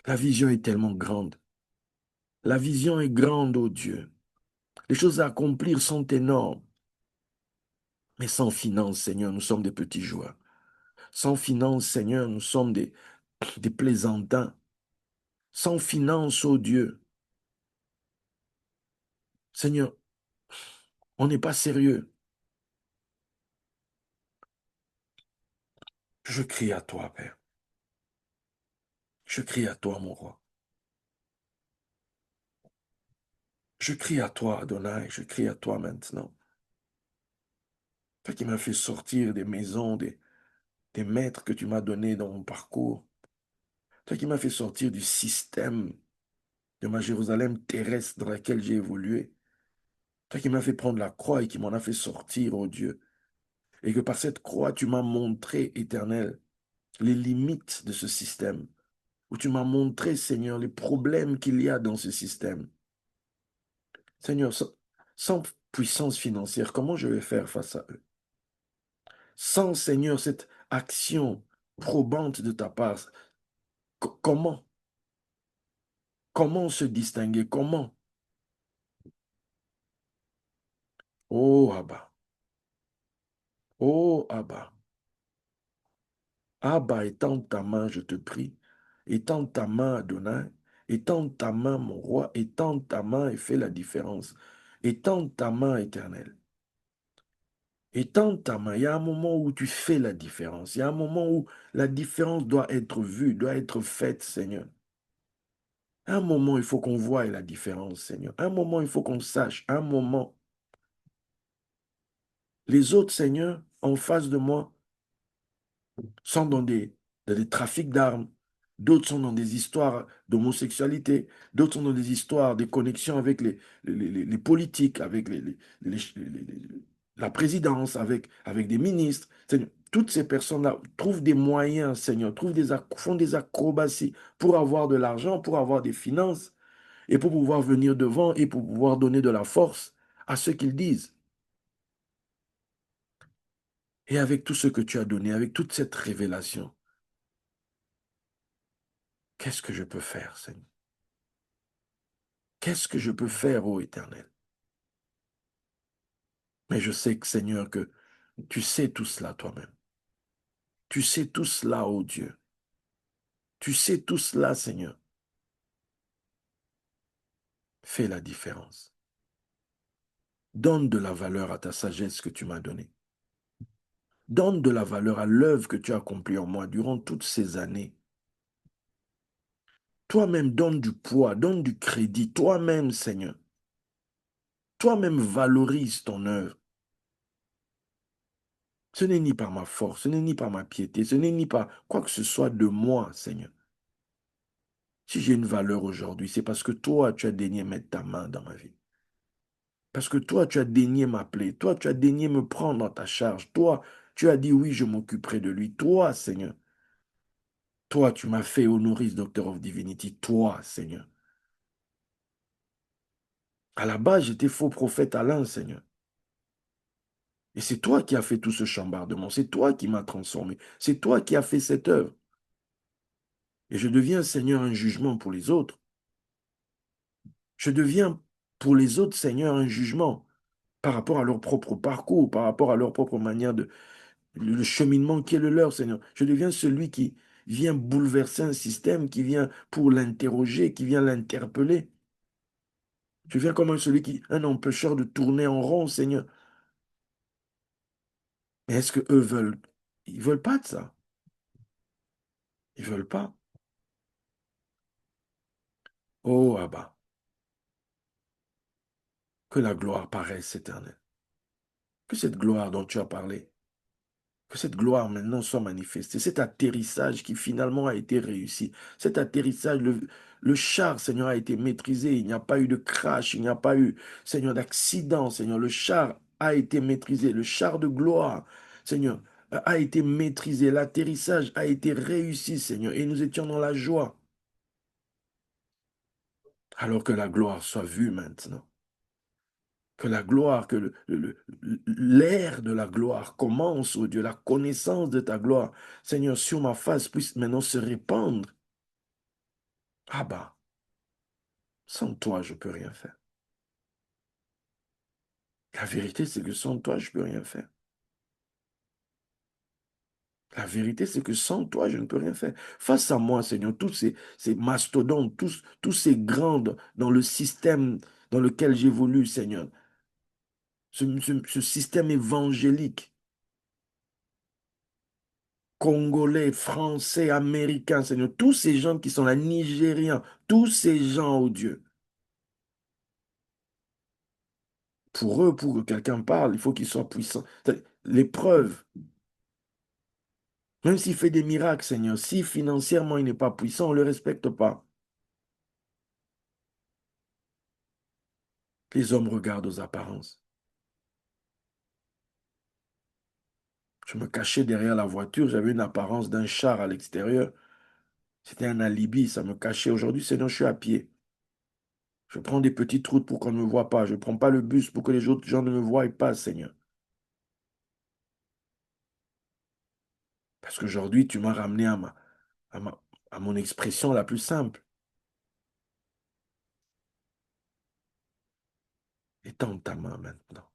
La vision est tellement grande. La vision est grande, ô Dieu. Les choses à accomplir sont énormes. Mais sans finance, Seigneur, nous sommes des petits joueurs. Sans finance, Seigneur, nous sommes des plaisantins. Sans finance, ô Dieu, Seigneur, on n'est pas sérieux. Je crie à toi, Père. Je crie à toi, mon roi. Je crie à toi, Adonai. Je crie à toi maintenant. Toi qui m'as fait sortir des maisons, des maîtres que tu m'as donnés dans mon parcours. Toi qui m'as fait sortir du système de ma Jérusalem terrestre dans laquelle j'ai évolué. Toi qui m'as fait prendre la croix et qui m'en a fait sortir, oh Dieu. Et que par cette croix, tu m'as montré, Éternel, les limites de ce système. Où tu m'as montré, Seigneur, les problèmes qu'il y a dans ce système. Seigneur, sans puissance financière, comment je vais faire face à eux? Sans, Seigneur, cette action probante de ta part, comment? Comment se distinguer? Comment? Oh Abba, oh Abba, Abba, étends ta main, je te prie. Étends ta main, Adonai. Étends ta main, mon roi. Étends ta main et fais la différence. Étends ta main, éternelle. Étends ta main. Il y a un moment où tu fais la différence. Il y a un moment où la différence doit être vue, doit être faite, Seigneur. Un moment, il faut qu'on voie la différence, Seigneur. Un moment, il faut qu'on sache. Un moment. Les autres, Seigneur, en face de moi, sont dans des trafics d'armes. D'autres sont dans des histoires d'homosexualité. D'autres sont dans des histoires de connexions avec les politiques, avec la présidence, avec des ministres. Seigneur, toutes ces personnes-là trouvent des moyens, Seigneur, font des acrobaties pour avoir de l'argent, pour avoir des finances et pour pouvoir venir devant et pour pouvoir donner de la force à ce qu'ils disent. Et avec tout ce que tu as donné, avec toute cette révélation, qu'est-ce que je peux faire, Seigneur? Qu'est-ce que je peux faire, ô Éternel? Mais je sais que, Seigneur, que tu sais tout cela toi-même. Tu sais tout cela, ô Dieu. Tu sais tout cela, Seigneur. Fais la différence. Donne de la valeur à ta sagesse que tu m'as donnée. Donne de la valeur à l'œuvre que tu as accomplie en moi durant toutes ces années. Toi-même, donne du poids, donne du crédit. Toi-même, Seigneur. Toi-même, valorise ton œuvre. Ce n'est ni par ma force, ce n'est ni par ma piété, ce n'est ni par quoi que ce soit de moi, Seigneur. Si j'ai une valeur aujourd'hui, c'est parce que toi, tu as daigné mettre ta main dans ma vie. Parce que toi, tu as daigné m'appeler. Toi, tu as daigné me prendre dans ta charge. Toi, tu as dit oui, je m'occuperai de lui. Toi, Seigneur. Toi, tu m'as fait honoris Doctor of Divinity. Toi, Seigneur. À la base, j'étais faux prophète Alain, Seigneur. Et c'est toi qui as fait tout ce chambardement. C'est toi qui m'as transformé. C'est toi qui as fait cette œuvre. Et je deviens, Seigneur, un jugement pour les autres. Je deviens pour les autres, Seigneur, un jugement par rapport à leur propre parcours, par rapport à leur propre manière le cheminement qui est le leur, Seigneur. Je deviens celui qui vient bouleverser un système, qui vient pour l'interroger, qui vient l'interpeller. Je viens comme un empêcheur de tourner en rond, Seigneur. Mais est-ce que eux veulent? Ils veulent pas de ça. Ils veulent pas. Oh, Abba, que la gloire paraisse éternelle. Que cette gloire dont tu as parlé, que cette gloire maintenant soit manifestée. Cet atterrissage qui finalement a été réussi. Cet atterrissage, le char, Seigneur, a été maîtrisé. Il n'y a pas eu de crash, il n'y a pas eu, Seigneur, d'accident, Seigneur. Le char a été maîtrisé. Le char de gloire, Seigneur, a été maîtrisé. L'atterrissage a été réussi, Seigneur. Et nous étions dans la joie. Alors que la gloire soit vue maintenant. Que la gloire, que l'air de la gloire commence, oh Dieu, la connaissance de ta gloire, Seigneur, sur ma face puisse maintenant se répandre. Ah bah, sans toi, je ne peux rien faire. La vérité, c'est que sans toi, je ne peux rien faire. La vérité, c'est que sans toi, je ne peux rien faire. Face à moi, Seigneur, tous ces mastodontes, tous ces grands dans le système dans lequel j'évolue, Seigneur, ce système évangélique, Congolais, Français, Américains, Seigneur, tous ces gens qui sont là, Nigériens, tous ces gens, oh Dieu. Pour eux, pour que quelqu'un parle, il faut qu'il soit puissant. L'épreuve, même s'il fait des miracles, Seigneur, si financièrement il n'est pas puissant, on ne le respecte pas. Les hommes regardent aux apparences. Je me cachais derrière la voiture, j'avais une apparence d'un char à l'extérieur. C'était un alibi, ça me cachait. Aujourd'hui, Seigneur, je suis à pied. Je prends des petites routes pour qu'on ne me voit pas. Je ne prends pas le bus pour que les autres gens ne me voient pas, Seigneur. Parce qu'aujourd'hui, tu m'as ramené à, ma- à mon expression la plus simple. Étends ta main maintenant.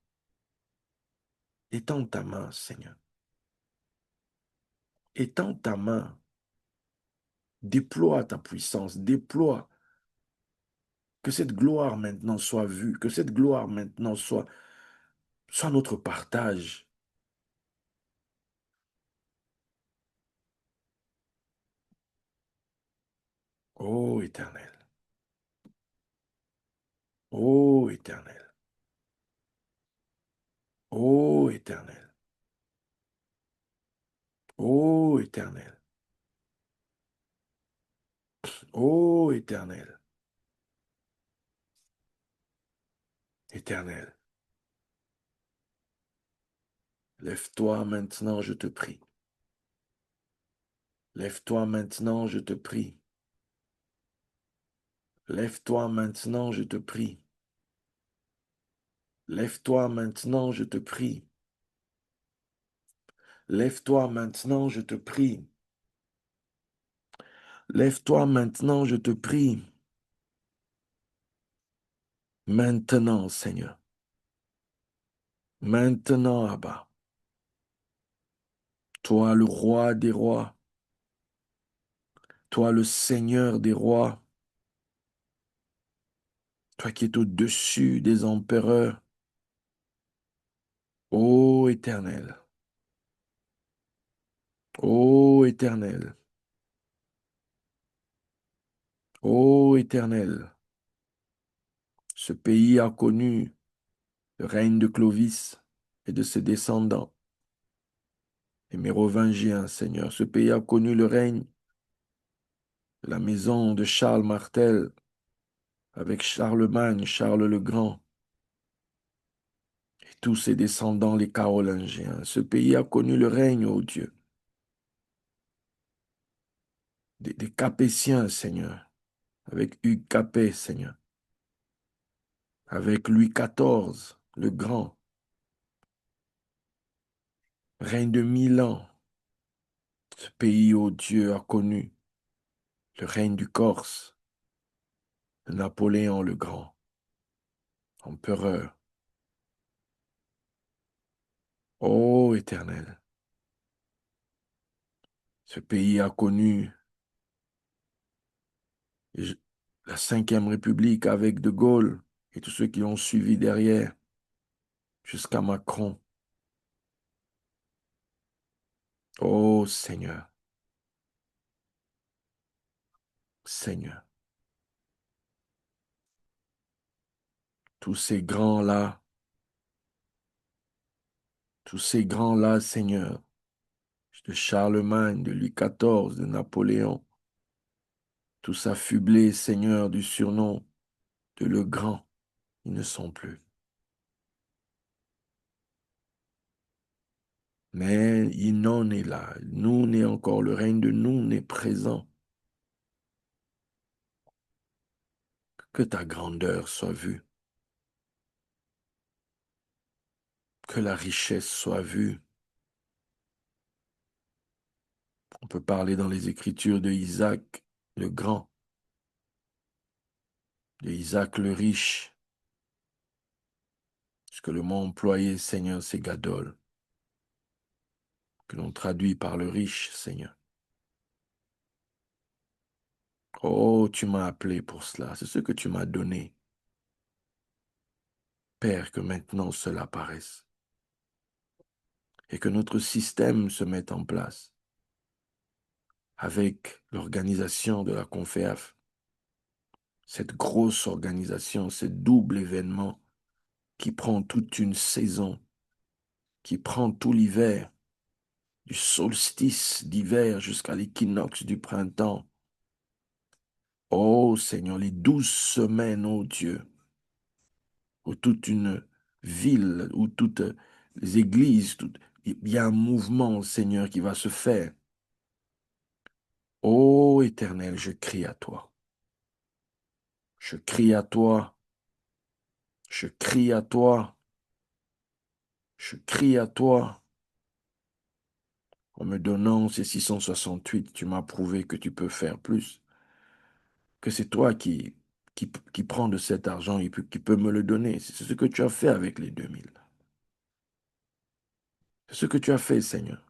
Étends ta main, Seigneur. Étends ta main. Déploie ta puissance. Déploie. Que cette gloire maintenant soit vue. Que cette gloire maintenant soit notre partage. Ô Éternel, Ô Éternel, ô Éternel, ô Éternel, ô Éternel, Éternel, lève-toi maintenant, je te prie. Lève-toi maintenant, je te prie. Lève-toi maintenant, je te prie. Lève-toi maintenant, je te prie. Lève-toi maintenant, je te prie. Lève-toi maintenant, je te prie. Maintenant, Seigneur. Maintenant, Abba. Toi, le roi des rois. Toi, le Seigneur des rois. Toi qui es au-dessus des empereurs. Ô Éternel. Ô Éternel. Ô Éternel. Ce pays a connu le règne de Clovis et de ses descendants, les Mérovingiens, Seigneur. Ce pays a connu le règne de la maison de Charles Martel avec Charlemagne, Charles le Grand et tous ses descendants, les Carolingiens. Ce pays a connu le règne, ô Dieu, des Capétiens, Seigneur, avec Hugues Capet, Seigneur, avec Louis XIV, le Grand, règne de 1000 ans. Ce pays, ô Dieu, a connu le règne du Corse, de Napoléon le Grand, empereur. Ô Éternel, ce pays a connu la Cinquième République avec De Gaulle et tous ceux qui ont suivi derrière, jusqu'à Macron. Ô Seigneur, Seigneur, tous ces grands-là, Seigneur, de Charlemagne, de Louis XIV, de Napoléon, tous affublés, Seigneur, du surnom de le Grand, ils ne sont plus. Mais il n'en est là. Nous n'est encore, le règne de nous n'est présent. Que ta grandeur soit vue. Que la richesse soit vue. On peut parler dans les Écritures de Isaac le grand, de Isaac le riche. Ce que le mot employé, Seigneur, c'est Gadol, que l'on traduit par le riche, Seigneur. Oh, tu m'as appelé pour cela. C'est ce que tu m'as donné. Père, que maintenant cela paraisse. Et que notre système se mette en place avec l'organisation de la CONFEAF. Cette grosse organisation, ce double événement qui prend toute une saison, qui prend tout l'hiver, du solstice d'hiver jusqu'à l'équinoxe du printemps. Oh Seigneur, les 12 semaines, oh Dieu, où toute une ville, où toutes les églises, il y a un mouvement, Seigneur, qui va se faire. Ô Éternel, je crie à toi. Je crie à toi. Je crie à toi. Je crie à toi. En me donnant ces 668, tu m'as prouvé que tu peux faire plus. Que c'est toi qui prends de cet argent et qui peut me le donner. C'est ce que tu as fait avec les 2000. C'est ce que tu as fait, Seigneur.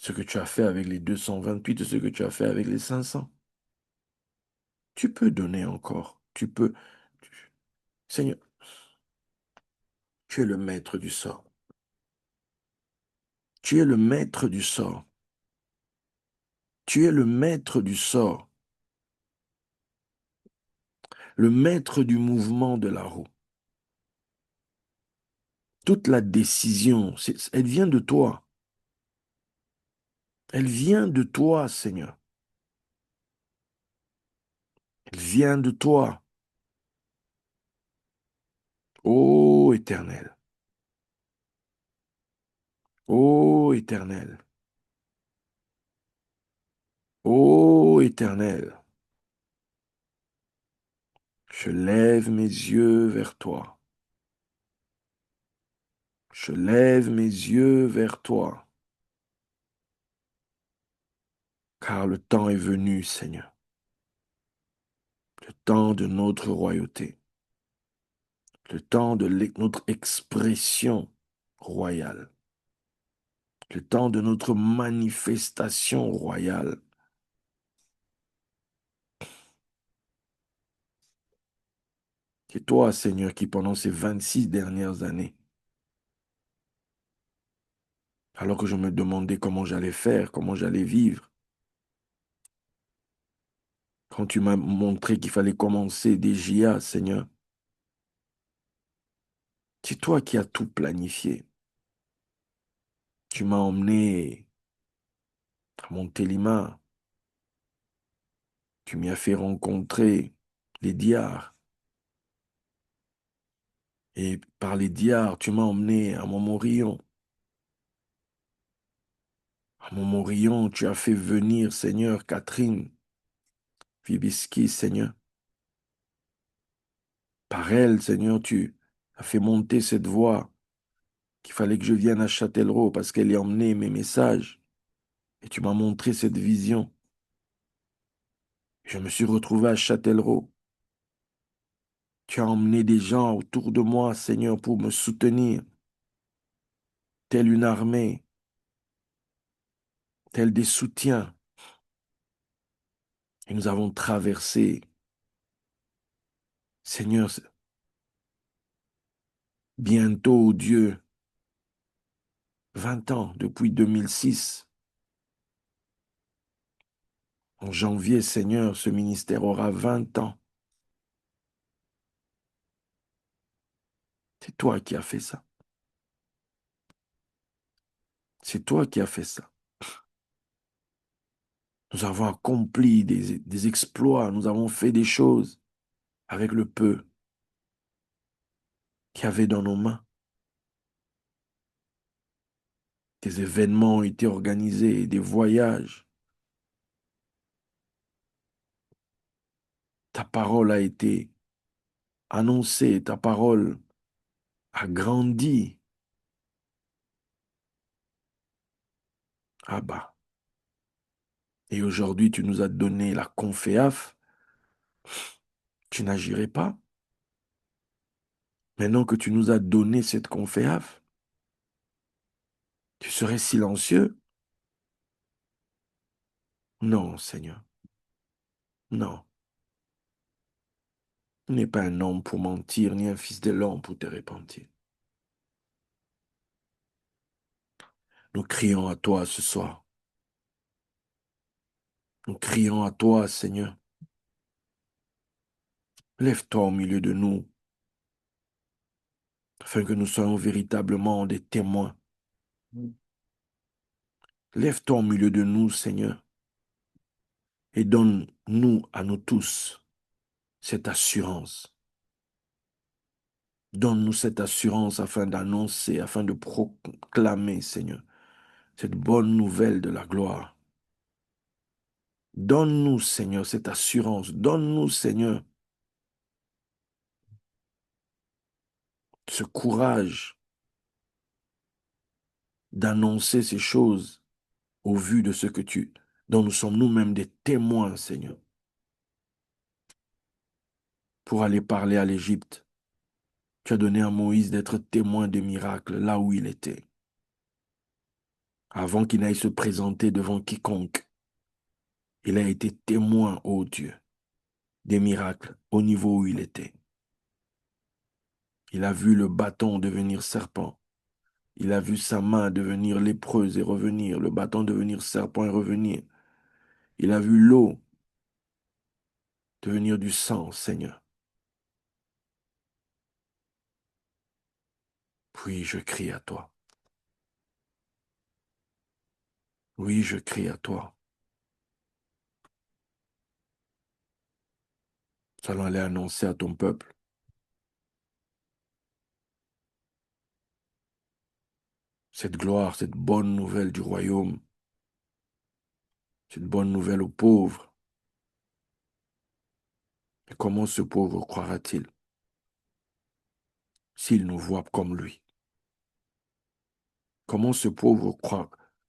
Ce que tu as fait avec les 228, ce que tu as fait avec les 500. Tu peux donner encore. Tu peux. Seigneur, tu es le maître du sort. Tu es le maître du sort. Tu es le maître du sort. le maître du mouvement de la roue. Toute la décision, elle vient de toi. Elle vient de toi, Seigneur. Elle vient de toi. Ô Éternel. Ô Éternel. Ô Éternel. Je lève mes yeux vers toi. Je lève mes yeux vers toi. Car le temps est venu, Seigneur. Le temps de notre royauté. Le temps de notre expression royale. Le temps de notre manifestation royale. C'est toi, Seigneur, qui pendant ces 26 dernières années, alors que je me demandais comment j'allais faire, comment j'allais vivre, quand tu m'as montré qu'il fallait commencer des JA, Seigneur, c'est toi qui as tout planifié. Tu m'as emmené à Montélimar. Tu m'y as fait rencontrer les diards. Et par les diards, tu m'as emmené à Montmorillon. À Montmorillon, tu as fait venir, Seigneur, Catherine Vibiski, Seigneur. Par elle, Seigneur, tu as fait monter cette voix qu'il fallait que je vienne à Châtellerault parce qu'elle y a emmené mes messages. Et tu m'as montré cette vision. Je me suis retrouvé à Châtellerault. Tu as emmené des gens autour de moi, Seigneur, pour me soutenir, telle une armée, tel des soutiens. Et nous avons traversé, Seigneur, bientôt, Dieu, 20 ans, depuis 2006. En janvier, Seigneur, ce ministère aura 20 ans. C'est toi qui as fait ça. C'est toi qui as fait ça. Nous avons accompli des exploits, nous avons fait des choses avec le peu qu'il y avait dans nos mains. Des événements ont été organisés, des voyages. Ta parole a été annoncée, ta parole a grandi. Abba. Et aujourd'hui, tu nous as donné la conféaf. Tu n'agirais pas. Maintenant que tu nous as donné cette conféaf, tu serais silencieux? Non, Seigneur. Non. Tu n'es pas un homme pour mentir, ni un fils de l'homme pour te repentir. Nous crions à toi ce soir. Nous crions à toi, Seigneur. Lève-toi au milieu de nous, afin que nous soyons véritablement des témoins. Lève-toi au milieu de nous, Seigneur, et donne-nous à nous tous cette assurance. Donne-nous cette assurance afin d'annoncer, afin de proclamer, Seigneur, cette bonne nouvelle de la gloire. Donne-nous, Seigneur, cette assurance. Donne-nous, Seigneur, ce courage d'annoncer ces choses au vu de ce que dont nous sommes nous-mêmes des témoins, Seigneur, pour aller parler à l'Égypte. Tu as donné à Moïse d'être témoin des miracles là où il était, avant qu'il n'aille se présenter devant quiconque. Il a été témoin, ô Dieu, des miracles au niveau où il était. Il a vu le bâton devenir serpent. Il a vu sa main devenir lépreuse et revenir, le bâton devenir serpent et revenir. Il a vu l'eau devenir du sang, Seigneur. Oui, je crie à toi. Oui, je crie à toi. Nous allons aller annoncer à ton peuple cette gloire, cette bonne nouvelle du royaume, cette bonne nouvelle aux pauvres. Et comment ce pauvre croira-t-il s'il nous voit comme lui? Comment ce pauvre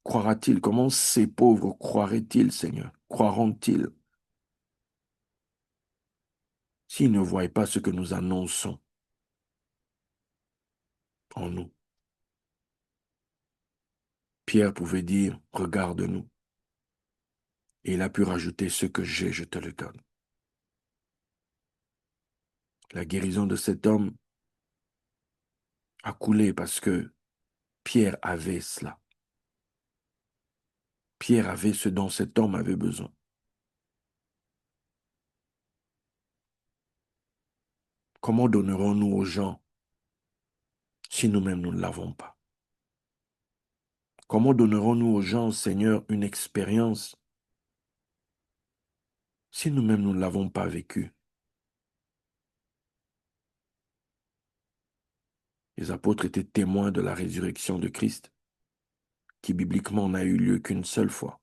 croira-t-il? Comment ces pauvres croiraient-ils, Seigneur? Croiront-ils s'ils ne voient pas ce que nous annonçons en nous? Pierre pouvait dire, regarde-nous. Et il a pu rajouter, ce que j'ai, je te le donne. La guérison de cet homme a coulé parce que Pierre avait cela. Pierre avait ce dont cet homme avait besoin. Comment donnerons-nous aux gens si nous-mêmes nous ne l'avons pas? Comment donnerons-nous aux gens, Seigneur, une expérience si nous-mêmes nous ne l'avons pas vécue? Les apôtres étaient témoins de la résurrection de Christ, qui bibliquement n'a eu lieu qu'une seule fois.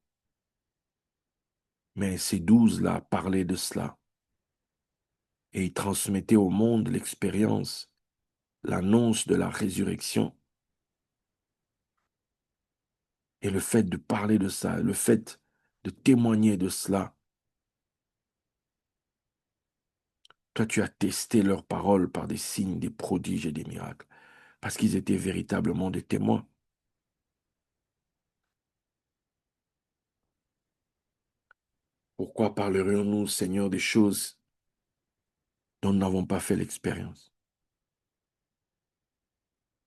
Mais ces 12-là parlaient de cela et ils transmettaient au monde l'expérience, l'annonce de la résurrection. Et le fait de parler de ça, le fait de témoigner de cela, toi tu as testé leurs paroles par des signes, des prodiges et des miracles, parce qu'ils étaient véritablement des témoins. Pourquoi parlerions-nous, Seigneur, des choses dont nous n'avons pas fait l'expérience?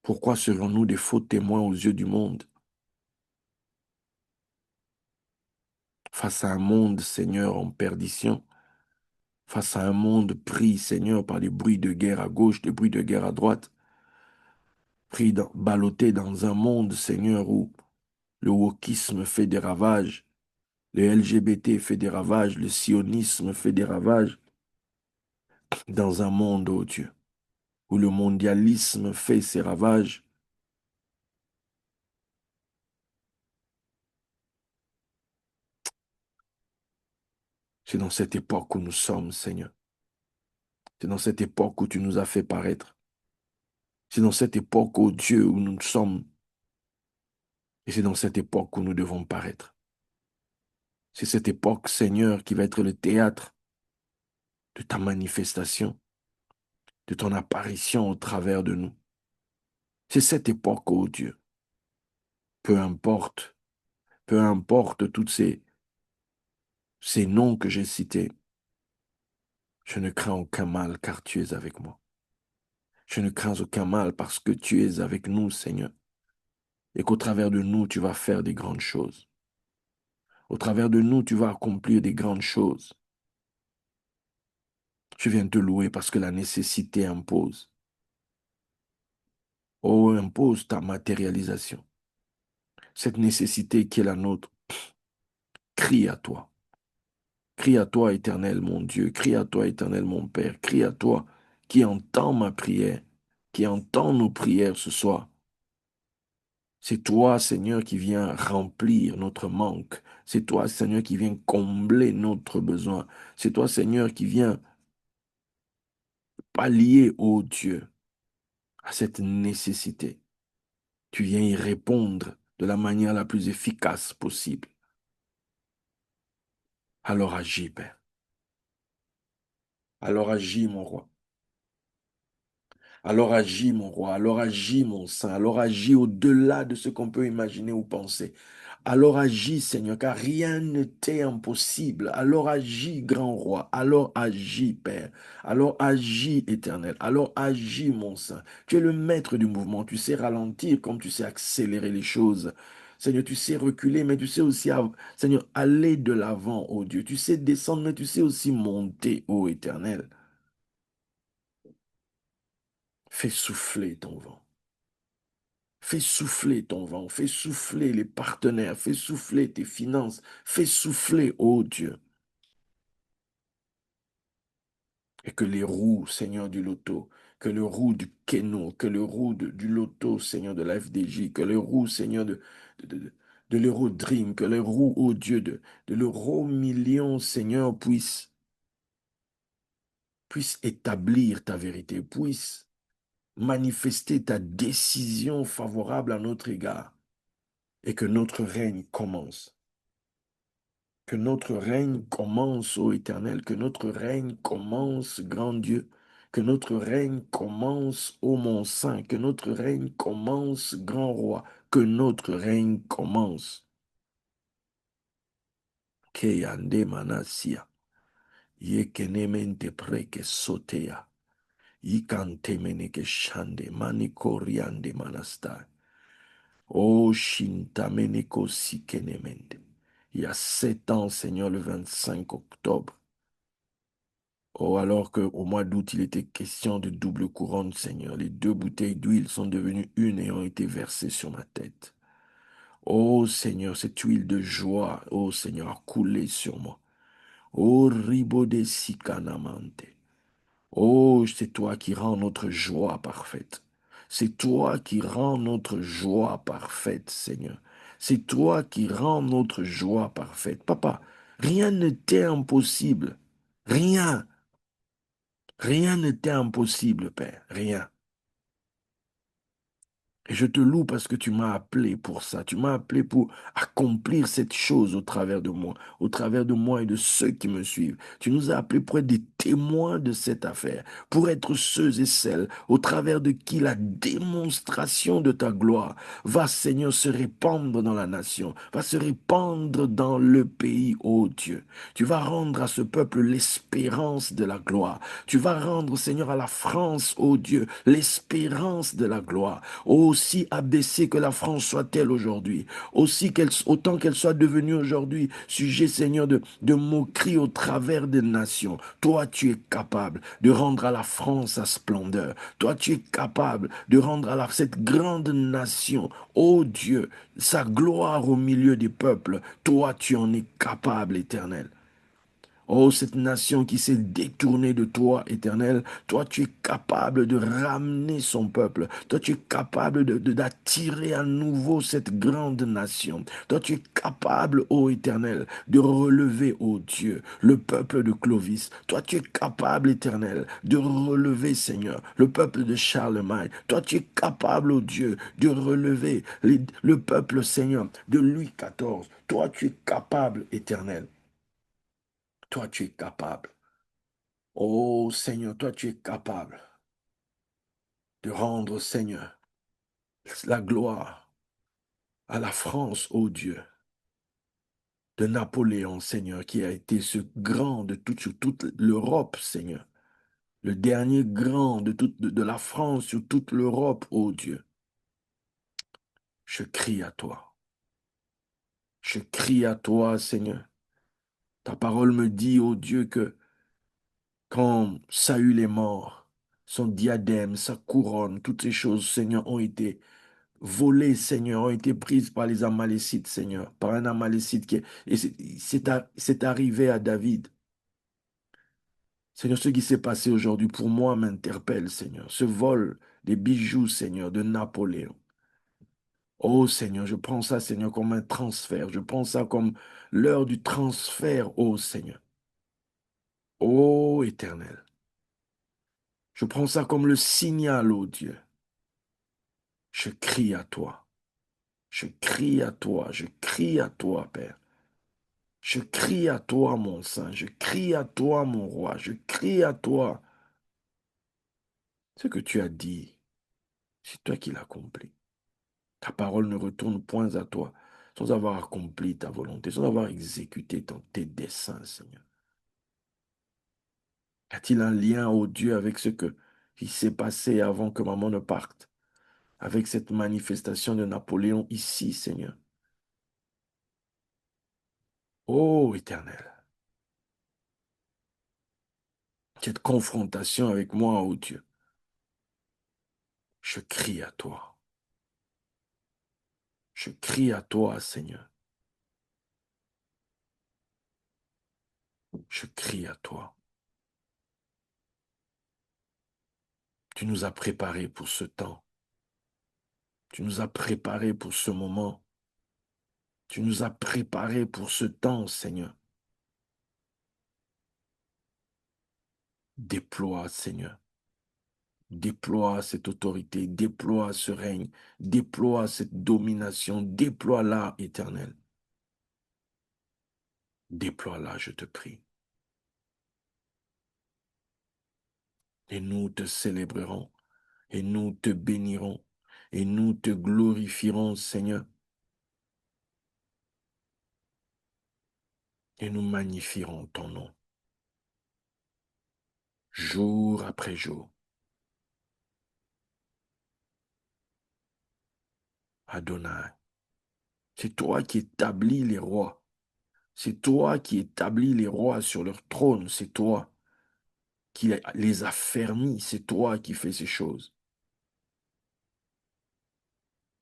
Pourquoi serions-nous des faux témoins aux yeux du monde face à un monde, Seigneur, en perdition, face à un monde pris, Seigneur, par des bruits de guerre à gauche, des bruits de guerre à droite, ballotté dans un monde, Seigneur, où le wokisme fait des ravages, le LGBT fait des ravages, le sionisme fait des ravages, dans un monde, oh Dieu, où le mondialisme fait ses ravages. C'est dans cette époque où nous sommes, Seigneur. C'est dans cette époque où tu nous as fait paraître. C'est dans cette époque, ô Dieu, où nous sommes. Et c'est dans cette époque où nous devons paraître. C'est cette époque, Seigneur, qui va être le théâtre de ta manifestation, de ton apparition au travers de nous. C'est cette époque, ô Dieu. Peu importe tous ces noms que j'ai cités, je ne crains aucun mal car tu es avec moi. Je ne crains aucun mal parce que tu es avec nous, Seigneur, et qu'au travers de nous, tu vas faire des grandes choses. Au travers de nous, tu vas accomplir des grandes choses. Je viens te louer parce que la nécessité impose. Oh, impose ta matérialisation. Cette nécessité qui est la nôtre, crie à toi. Crie à toi, Éternel, mon Dieu. Crie à toi, Éternel, mon Père. Crie à toi qui entend ma prière, qui entend nos prières ce soir. C'est toi, Seigneur, qui viens remplir notre manque. C'est toi, Seigneur, qui viens combler notre besoin. C'est toi, Seigneur, qui viens pallier, ô Dieu, à cette nécessité. Tu viens y répondre de la manière la plus efficace possible. Alors agis, Père. Alors agis, mon roi. Alors agis, mon roi. Alors agis, mon saint. Alors agis au-delà de ce qu'on peut imaginer ou penser. Alors agis, Seigneur, car rien ne t'est impossible. Alors agis, grand roi. Alors agis, Père. Alors agis, éternel. Alors agis, mon saint. Tu es le maître du mouvement. Tu sais ralentir comme tu sais accélérer les choses. Seigneur, tu sais reculer, mais tu sais aussi, Seigneur, aller de l'avant, ô Dieu. Tu sais descendre, mais tu sais aussi monter, ô éternel. Fais souffler ton vent. Fais souffler ton vent, fais souffler les partenaires, fais souffler tes finances, fais souffler, ô Dieu. Et que les roues, Seigneur, du loto, que le roue du Keno, que le roue du loto, Seigneur, de la FDJ, que les roues, Seigneur, de l'Eurodream, que les roues, ô Dieu, de l'euro million, Seigneur, puissent établir ta vérité, puissent manifester ta décision favorable à notre égard et que notre règne commence. Que notre règne commence, ô Éternel, que notre règne commence, grand Dieu, que notre règne commence, ô mon Saint, que notre règne commence, grand Roi, que notre règne commence. Keyande manasia, yekenemente preke sotea, yikante meneke shande, manikoriande manastai. Oh, Shintameneko Sikenemende. Il y a 7 ans, Seigneur, le 25 octobre. Oh, alors qu'au mois d'août, il était question de double couronne, Seigneur. Les 2 bouteilles d'huile sont devenues une et ont été versées sur ma tête. Oh, Seigneur, cette huile de joie, oh, Seigneur, a coulé sur moi. Oh, Ribode Sikanamante. Oh, c'est toi qui rends notre joie parfaite. C'est toi qui rends notre joie parfaite, Seigneur. C'est toi qui rends notre joie parfaite. Papa, rien ne t'est impossible. Rien. Rien ne t'est impossible, Père. Rien. Et je te loue parce que tu m'as appelé pour ça. Tu m'as appelé pour accomplir cette chose au travers de moi et de ceux qui me suivent. Tu nous as appelés pour être des témoins de cette affaire, pour être ceux et celles au travers de qui la démonstration de ta gloire va, Seigneur, se répandre dans la nation, va se répandre dans le pays, ô Dieu. Tu vas rendre à ce peuple l'espérance de la gloire. Tu vas rendre, Seigneur, à la France, ô Dieu, l'espérance de la gloire. Aussi abaissée que la France soit-elle aujourd'hui, autant qu'elle soit devenue aujourd'hui sujet, Seigneur, de moquerie au travers des nations, toi, tu es capable de rendre à la France sa splendeur. Toi, tu es capable de rendre à cette grande nation, ô Dieu, sa gloire au milieu des peuples. Toi, tu en es capable, Éternel. Oh, cette nation qui s'est détournée de toi, Éternel, toi tu es capable de ramener son peuple. Toi tu es capable d'attirer à nouveau cette grande nation. Toi tu es capable, ô Éternel, de relever, ô Dieu, le peuple de Clovis. Toi tu es capable, Éternel, de relever, Seigneur, le peuple de Charlemagne. Toi tu es capable, ô Dieu, de relever le peuple, Seigneur, de Louis XIV. Toi tu es capable, Éternel. Toi, tu es capable. Oh Seigneur, toi, tu es capable de rendre, Seigneur, la gloire à la France, ô Dieu, de Napoléon, Seigneur, qui a été ce grand sur toute l'Europe, Seigneur. Le dernier grand de la France sur toute l'Europe, ô Dieu. Je crie à toi. Je crie à toi, Seigneur. Ta parole me dit, ô Dieu, que quand Saül est mort, son diadème, sa couronne, toutes ces choses, Seigneur, ont été volées, Seigneur, ont été prises par les Amalécites, Seigneur, par un Amalécite et c'est arrivé à David. Seigneur, ce qui s'est passé aujourd'hui pour moi m'interpelle, Seigneur. Ce vol des bijoux, Seigneur, de Napoléon. Oh Seigneur, je prends ça, Seigneur, comme un transfert. Je prends ça comme l'heure du transfert, oh Seigneur. Oh Éternel. Je prends ça comme le signal, oh Dieu. Je crie à toi. Je crie à toi. Je crie à toi, Père. Je crie à toi, mon Saint. Je crie à toi, mon Roi. Je crie à toi. Ce que tu as dit, c'est toi qui l'accomplis. Ta parole ne retourne point à toi sans avoir accompli ta volonté, sans avoir exécuté tes desseins, Seigneur. Y a-t-il un lien, ô Dieu, avec qui s'est passé avant que maman ne parte, avec cette manifestation de Napoléon ici, Seigneur? Ô Éternel, cette confrontation avec moi, ô Dieu, je crie à toi. Je crie à toi, Seigneur. Je crie à toi. Tu nous as préparés pour ce temps. Tu nous as préparés pour ce moment. Tu nous as préparés pour ce temps, Seigneur. Déploie, Seigneur. Déploie cette autorité, déploie ce règne, déploie cette domination, déploie-la, Éternel. Déploie-la, je te prie. Et nous te célébrerons, et nous te bénirons, et nous te glorifierons, Seigneur. Et nous magnifierons ton nom, jour après jour. Adonai, c'est toi qui établis les rois. C'est toi qui établis les rois sur leur trône. C'est toi qui les a fermis. C'est toi qui fais ces choses.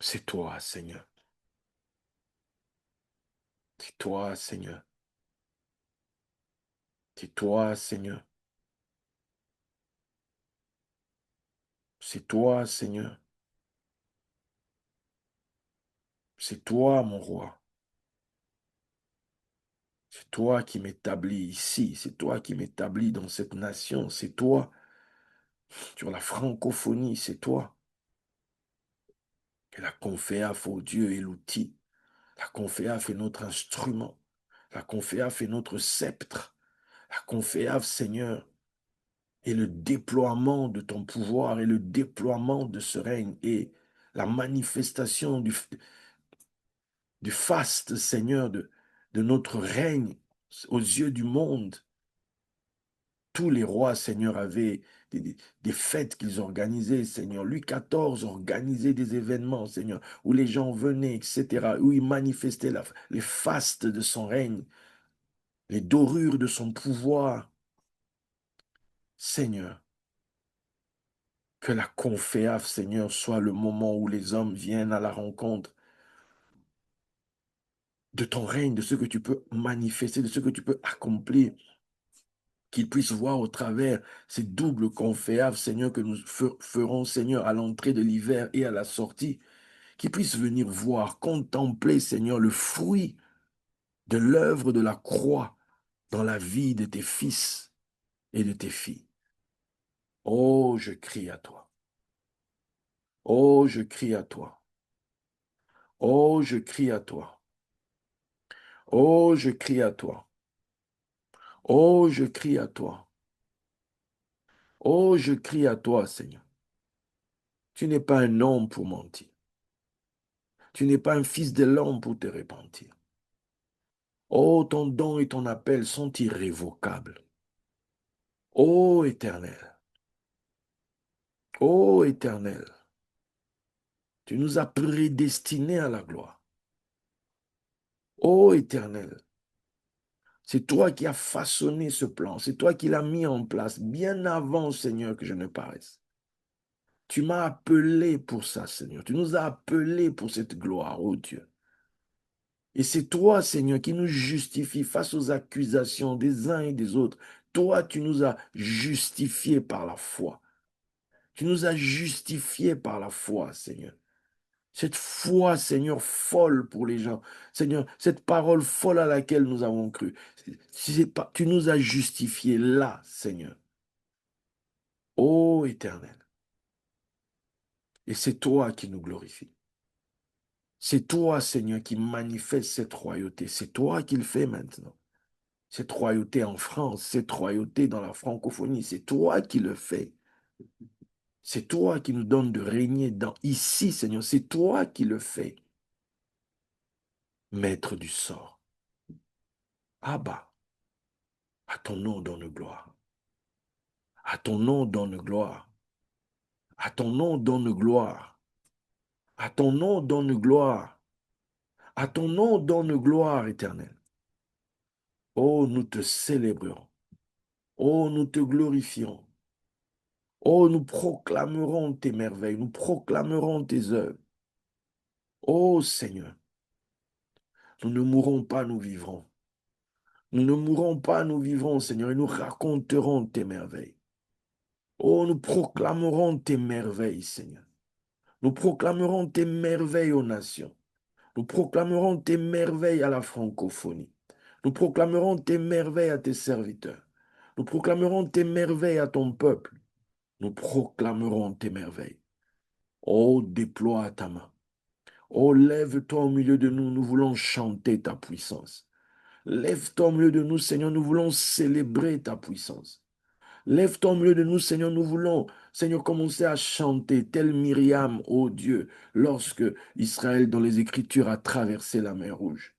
C'est toi, Seigneur. C'est toi, Seigneur. C'est toi, Seigneur. C'est toi, Seigneur. C'est toi, mon roi. C'est toi qui m'établis ici. C'est toi qui m'établis dans cette nation. C'est toi. Sur la francophonie, c'est toi. Et la Conféaf, oh Dieu, est l'outil. La Conféaf est notre instrument. La Conféaf est notre sceptre. La Conféaf, Seigneur, est le déploiement de ton pouvoir et le déploiement de ce règne et la manifestation du faste, Seigneur, de notre règne aux yeux du monde. Tous les rois, Seigneur, avaient des fêtes qu'ils organisaient, Seigneur. Louis XIV organisait des événements, Seigneur, où les gens venaient, etc., où il manifestait les fastes de son règne, les dorures de son pouvoir. Seigneur, que la conféaf, Seigneur, soit le moment où les hommes viennent à la rencontre de ton règne, de ce que tu peux manifester, de ce que tu peux accomplir, qu'ils puissent voir au travers ces doubles conféaves, Seigneur, que nous ferons, Seigneur, à l'entrée de l'hiver et à la sortie, qu'ils puissent venir voir, contempler, Seigneur, le fruit de l'œuvre de la croix dans la vie de tes fils et de tes filles. Oh, je crie à toi. Oh, je crie à toi. Oh, je crie à toi. Oh, je crie à toi. Oh, je crie à toi. Oh, je crie à toi, Seigneur. Tu n'es pas un homme pour mentir. Tu n'es pas un fils de l'homme pour te repentir. Oh, ton don et ton appel sont irrévocables. Ô Éternel, ô Éternel, tu nous as prédestinés à la gloire. Ô Éternel, c'est toi qui as façonné ce plan, c'est toi qui l'as mis en place bien avant, Seigneur, que je ne paraisse. Tu m'as appelé pour ça, Seigneur. Tu nous as appelés pour cette gloire, ô Dieu. Et c'est toi, Seigneur, qui nous justifie face aux accusations des uns et des autres. Toi, tu nous as justifiés par la foi. Tu nous as justifiés par la foi, Seigneur. Cette foi, Seigneur, folle pour les gens. Seigneur, cette parole folle à laquelle nous avons cru. Tu nous as justifiés là, Seigneur. Ô Éternel. Et c'est toi qui nous glorifie. C'est toi, Seigneur, qui manifeste cette royauté. C'est toi qui le fais maintenant. Cette royauté en France, cette royauté dans la francophonie, c'est toi qui le fais. C'est toi qui nous donnes de régner ici, Seigneur. C'est toi qui le fais. Maître du sort. Abba, à ton nom donne gloire. À ton nom donne gloire. À ton nom donne gloire. À ton nom donne gloire. À ton nom donne gloire, Éternel. Oh, nous te célébrerons. Oh, nous te glorifierons. Oh, nous proclamerons tes merveilles. Nous proclamerons tes œuvres. Oh Seigneur, nous ne mourrons pas, nous vivrons. Nous ne mourrons pas, nous vivrons, Seigneur, et nous raconterons tes merveilles. Oh, nous proclamerons tes merveilles, Seigneur. Nous proclamerons tes merveilles aux nations. Nous proclamerons tes merveilles à la francophonie. Nous proclamerons tes merveilles à tes serviteurs. Nous proclamerons tes merveilles à ton peuple. Nous proclamerons tes merveilles. Oh, déploie ta main. Oh, lève-toi au milieu de nous. Nous voulons chanter ta puissance. Lève-toi au milieu de nous, Seigneur. Nous voulons célébrer ta puissance. Lève-toi au milieu de nous, Seigneur. Nous voulons, Seigneur, commencer à chanter, tel Myriam, ô Dieu, lorsque Israël, dans les Écritures, a traversé la mer Rouge.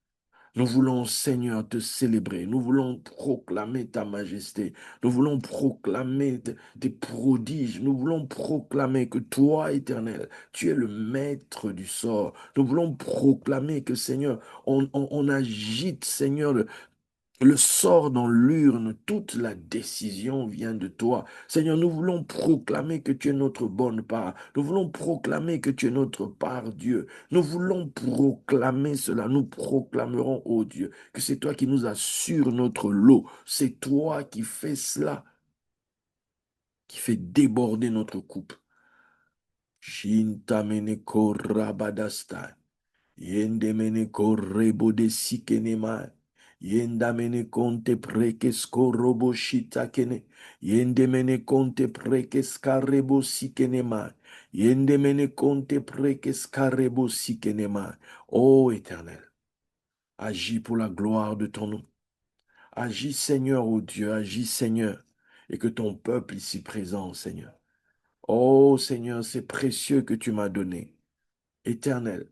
Nous voulons, Seigneur, te célébrer. Nous voulons proclamer ta majesté. Nous voulons proclamer tes prodiges. Nous voulons proclamer que toi, Éternel, tu es le maître du sort. Nous voulons proclamer que, Seigneur, on agite, Seigneur, le sort dans l'urne, toute la décision vient de toi. Seigneur, nous voulons proclamer que tu es notre bonne part. Nous voulons proclamer que tu es notre part, Dieu. Nous voulons proclamer cela. Nous proclamerons, ô Dieu, que c'est toi qui nous assures notre lot. C'est toi qui fais cela, qui fait déborder notre coupe. Shintamene korabadasta. Yendemene korrebo de sikenema. Yendamene conte prekes korobo shitakene. Yendemene conte prekes karebo sikenema. Yendemene conte prekes karebo sikenema. Ô Éternel, agis pour la gloire de ton nom. Agis Seigneur, ô Dieu, agis Seigneur, et que ton peuple ici présent, Seigneur. Ô Seigneur, c'est précieux que tu m'as donné. Éternel,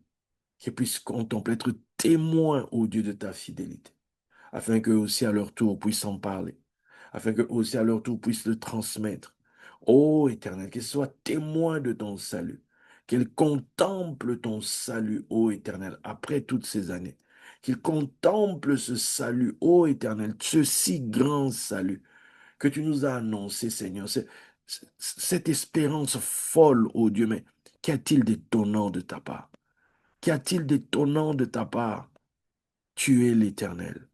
qu'ils puissent contempler, être témoins, ô Dieu, de ta fidélité, afin qu'eux aussi à leur tour puissent en parler, afin qu'eux aussi à leur tour puissent le transmettre. Ô Éternel, qu'ils soient témoins de ton salut, qu'ils contemplent ton salut, ô Éternel, après toutes ces années, qu'ils contemplent ce salut, ô Éternel, ce si grand salut que tu nous as annoncé, Seigneur, cette espérance folle, ô Dieu, mais qu'y a-t-il d'étonnant de ta part? Qu'y a-t-il d'étonnant de ta part? Tu es l'Éternel,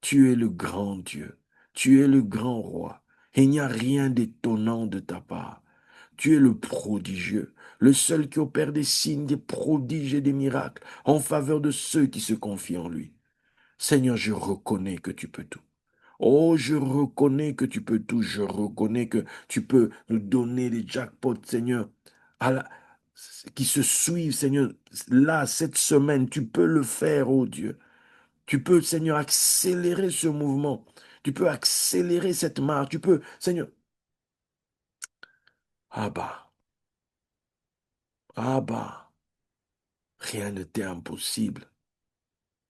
tu es le grand Dieu, tu es le grand roi. Et il n'y a rien d'étonnant de ta part. Tu es le prodigieux, le seul qui opère des signes, des prodiges et des miracles en faveur de ceux qui se confient en lui. Seigneur, je reconnais que tu peux tout. Oh, je reconnais que tu peux tout. Je reconnais que tu peux nous donner des jackpots, Seigneur, à la- qui se suivent, Seigneur. Là, cette semaine, tu peux le faire, oh Dieu. Tu peux, Seigneur, accélérer ce mouvement. Tu peux accélérer cette marche. Tu peux, Seigneur. Abba, Abba, rien ne t'est impossible.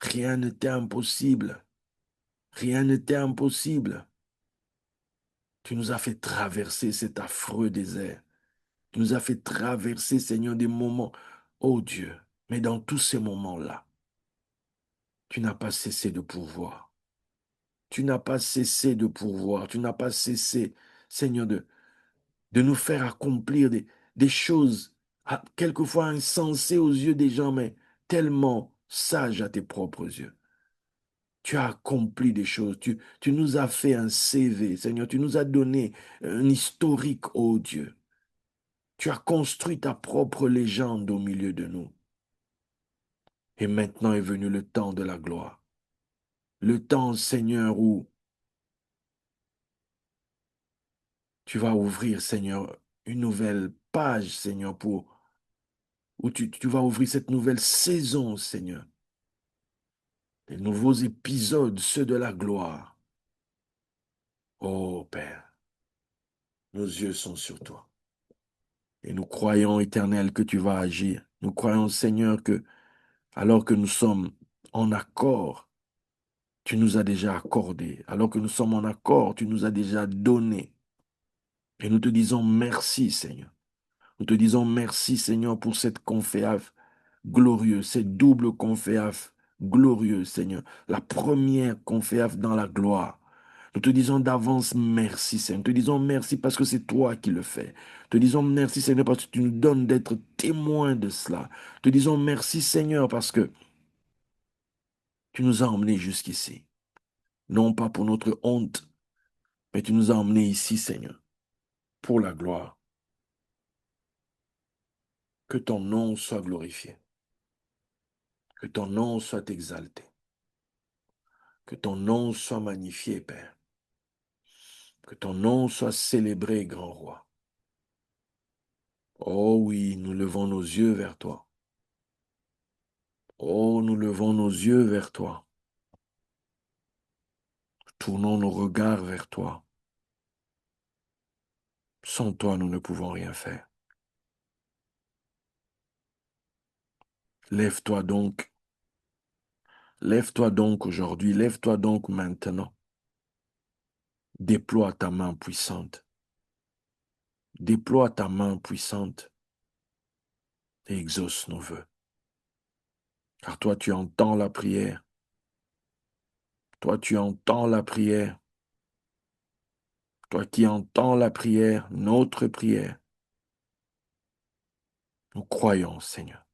Rien ne t'est impossible. Rien ne t'est impossible. Tu nous as fait traverser cet affreux désert. Tu nous as fait traverser, Seigneur, des moments, oh Dieu. Mais dans tous ces moments-là, tu n'as pas cessé de pourvoir. Tu n'as pas cessé de pourvoir. Tu n'as pas cessé, Seigneur, de nous faire accomplir des choses quelquefois insensées aux yeux des gens, mais tellement sages à tes propres yeux. Tu as accompli des choses. Tu nous as fait un CV, Seigneur. Tu nous as donné un historique, oh Dieu. Tu as construit ta propre légende au milieu de nous. Et maintenant est venu le temps de la gloire. Le temps, Seigneur, où tu vas ouvrir, Seigneur, une nouvelle page, Seigneur, où tu vas ouvrir cette nouvelle saison, Seigneur. Les nouveaux épisodes, ceux de la gloire. Oh Père, nos yeux sont sur toi. Et nous croyons, Éternel, que tu vas agir. Nous croyons, Seigneur, que alors que nous sommes en accord, tu nous as déjà accordé. Alors que nous sommes en accord, tu nous as déjà donné. Et nous te disons merci, Seigneur. Nous te disons merci, Seigneur, pour cette conféaf glorieuse, cette double conféaf glorieuse, Seigneur. La première conféaf dans la gloire. Nous te disons d'avance merci, Seigneur. Nous te disons merci parce que c'est toi qui le fais. Nous te disons merci, Seigneur, parce que tu nous donnes d'être témoins de cela. Nous te disons merci, Seigneur, parce que tu nous as emmenés jusqu'ici. Non pas pour notre honte, mais tu nous as emmenés ici, Seigneur, pour la gloire. Que ton nom soit glorifié. Que ton nom soit exalté. Que ton nom soit magnifié, Père. Que ton nom soit célébré, grand roi. Oh oui, nous levons nos yeux vers toi. Oh, nous levons nos yeux vers toi. Tournons nos regards vers toi. Sans toi, nous ne pouvons rien faire. Lève-toi donc. Lève-toi donc aujourd'hui. Lève-toi donc maintenant. Déploie ta main puissante. Déploie ta main puissante et exauce nos vœux. Car toi, tu entends la prière. Toi, tu entends la prière. Toi qui entends la prière, notre prière. Nous croyons, Seigneur,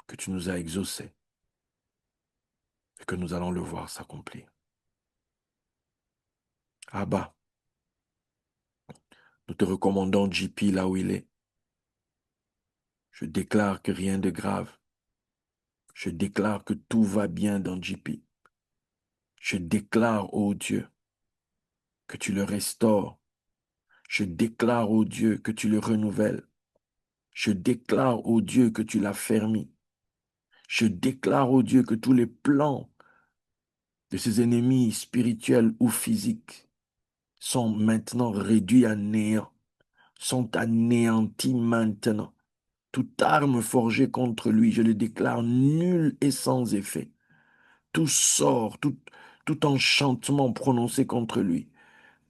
que tu nous as exaucés et que nous allons le voir s'accomplir. Abba, nous te recommandons JP là où il est. Je déclare que rien de grave. Je déclare que tout va bien dans JP. Je déclare, ô Dieu, que tu le restaures. Je déclare, ô Dieu, que tu le renouvelles. Je déclare, ô Dieu, que tu l'affermis. Je déclare, ô Dieu, que tous les plans de ses ennemis spirituels ou physiques sont maintenant réduits à néant, sont anéantis maintenant. Toute arme forgée contre lui, je le déclare nul et sans effet. Tout sort, tout enchantement prononcé contre lui,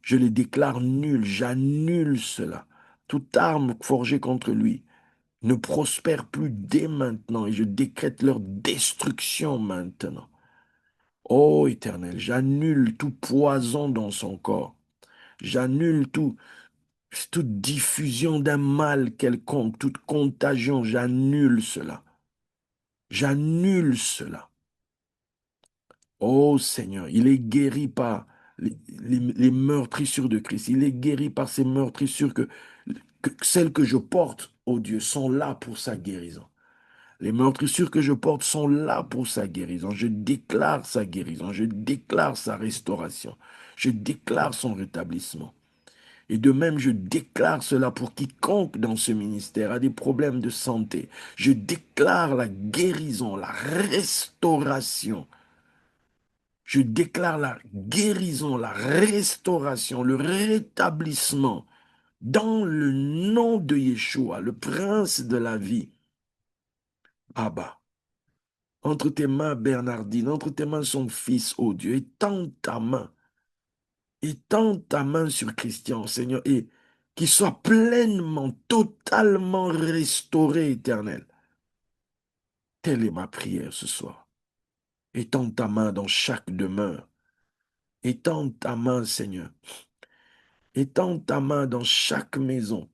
je le déclare nul, j'annule cela. Toute arme forgée contre lui ne prospère plus dès maintenant et je décrète leur destruction maintenant. Ô Éternel, j'annule tout poison dans son corps. J'annule toute diffusion d'un mal quelconque, toute contagion, j'annule cela. J'annule cela. Ô Seigneur, il est guéri par les meurtrissures de Christ. Il est guéri par ces meurtrissures que celles que je porte, ô Dieu, sont là pour sa guérison. Les meurtrissures que je porte sont là pour sa guérison. Je déclare sa guérison. Je déclare sa restauration. Je déclare son rétablissement. Et de même, je déclare cela pour quiconque dans ce ministère a des problèmes de santé. Je déclare la guérison, la restauration. Je déclare la guérison, la restauration, le rétablissement dans le nom de Yeshua, le prince de la vie. Abba, entre tes mains, Bernardine, entre tes mains, son fils, ô Dieu, étends ta main sur Christian, Seigneur, et qu'il soit pleinement, totalement restauré, Éternel. Telle est ma prière ce soir. Étends ta main dans chaque demeure. Étends ta main, Seigneur. Étends ta main dans chaque maison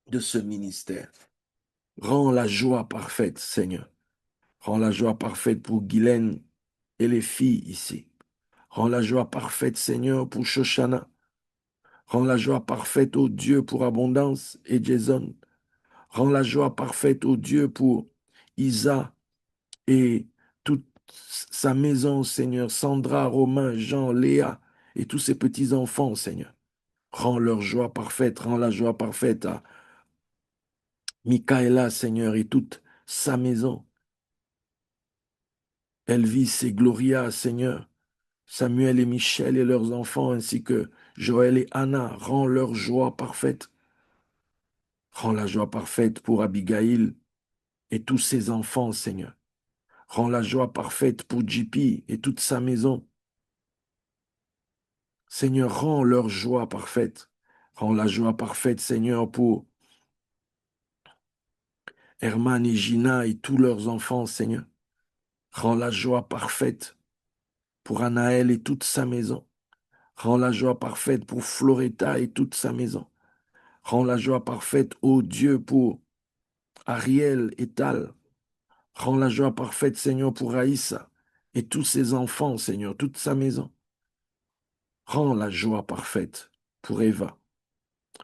de ce ministère. Rends la joie parfaite, Seigneur. Rends la joie parfaite pour Guylaine et les filles ici. Rends la joie parfaite, Seigneur, pour Shoshana. Rends la joie parfaite, ô Dieu, pour Abondance et Jason. Rends la joie parfaite, ô Dieu, pour Isa et toute sa maison, Seigneur. Sandra, Romain, Jean, Léa et tous ses petits-enfants, Seigneur. Rends leur joie parfaite, rends la joie parfaite à Michaela, Seigneur, et toute sa maison. Elvis et Gloria, Seigneur. Samuel et Michel et leurs enfants, ainsi que Joël et Anna. Rends leur joie parfaite. Rends la joie parfaite pour Abigail et tous ses enfants, Seigneur. Rends la joie parfaite pour JP et toute sa maison. Seigneur, rends leur joie parfaite. Rends la joie parfaite, Seigneur, pour Herman et Gina et tous leurs enfants, Seigneur. Rends la joie parfaite pour Anaël et toute sa maison. Rends la joie parfaite pour Floretta et toute sa maison. Rends la joie parfaite, ô Dieu, pour Ariel et Tal. Rends la joie parfaite, Seigneur, pour Aïssa et tous ses enfants, Seigneur, toute sa maison. Rends la joie parfaite pour Eva.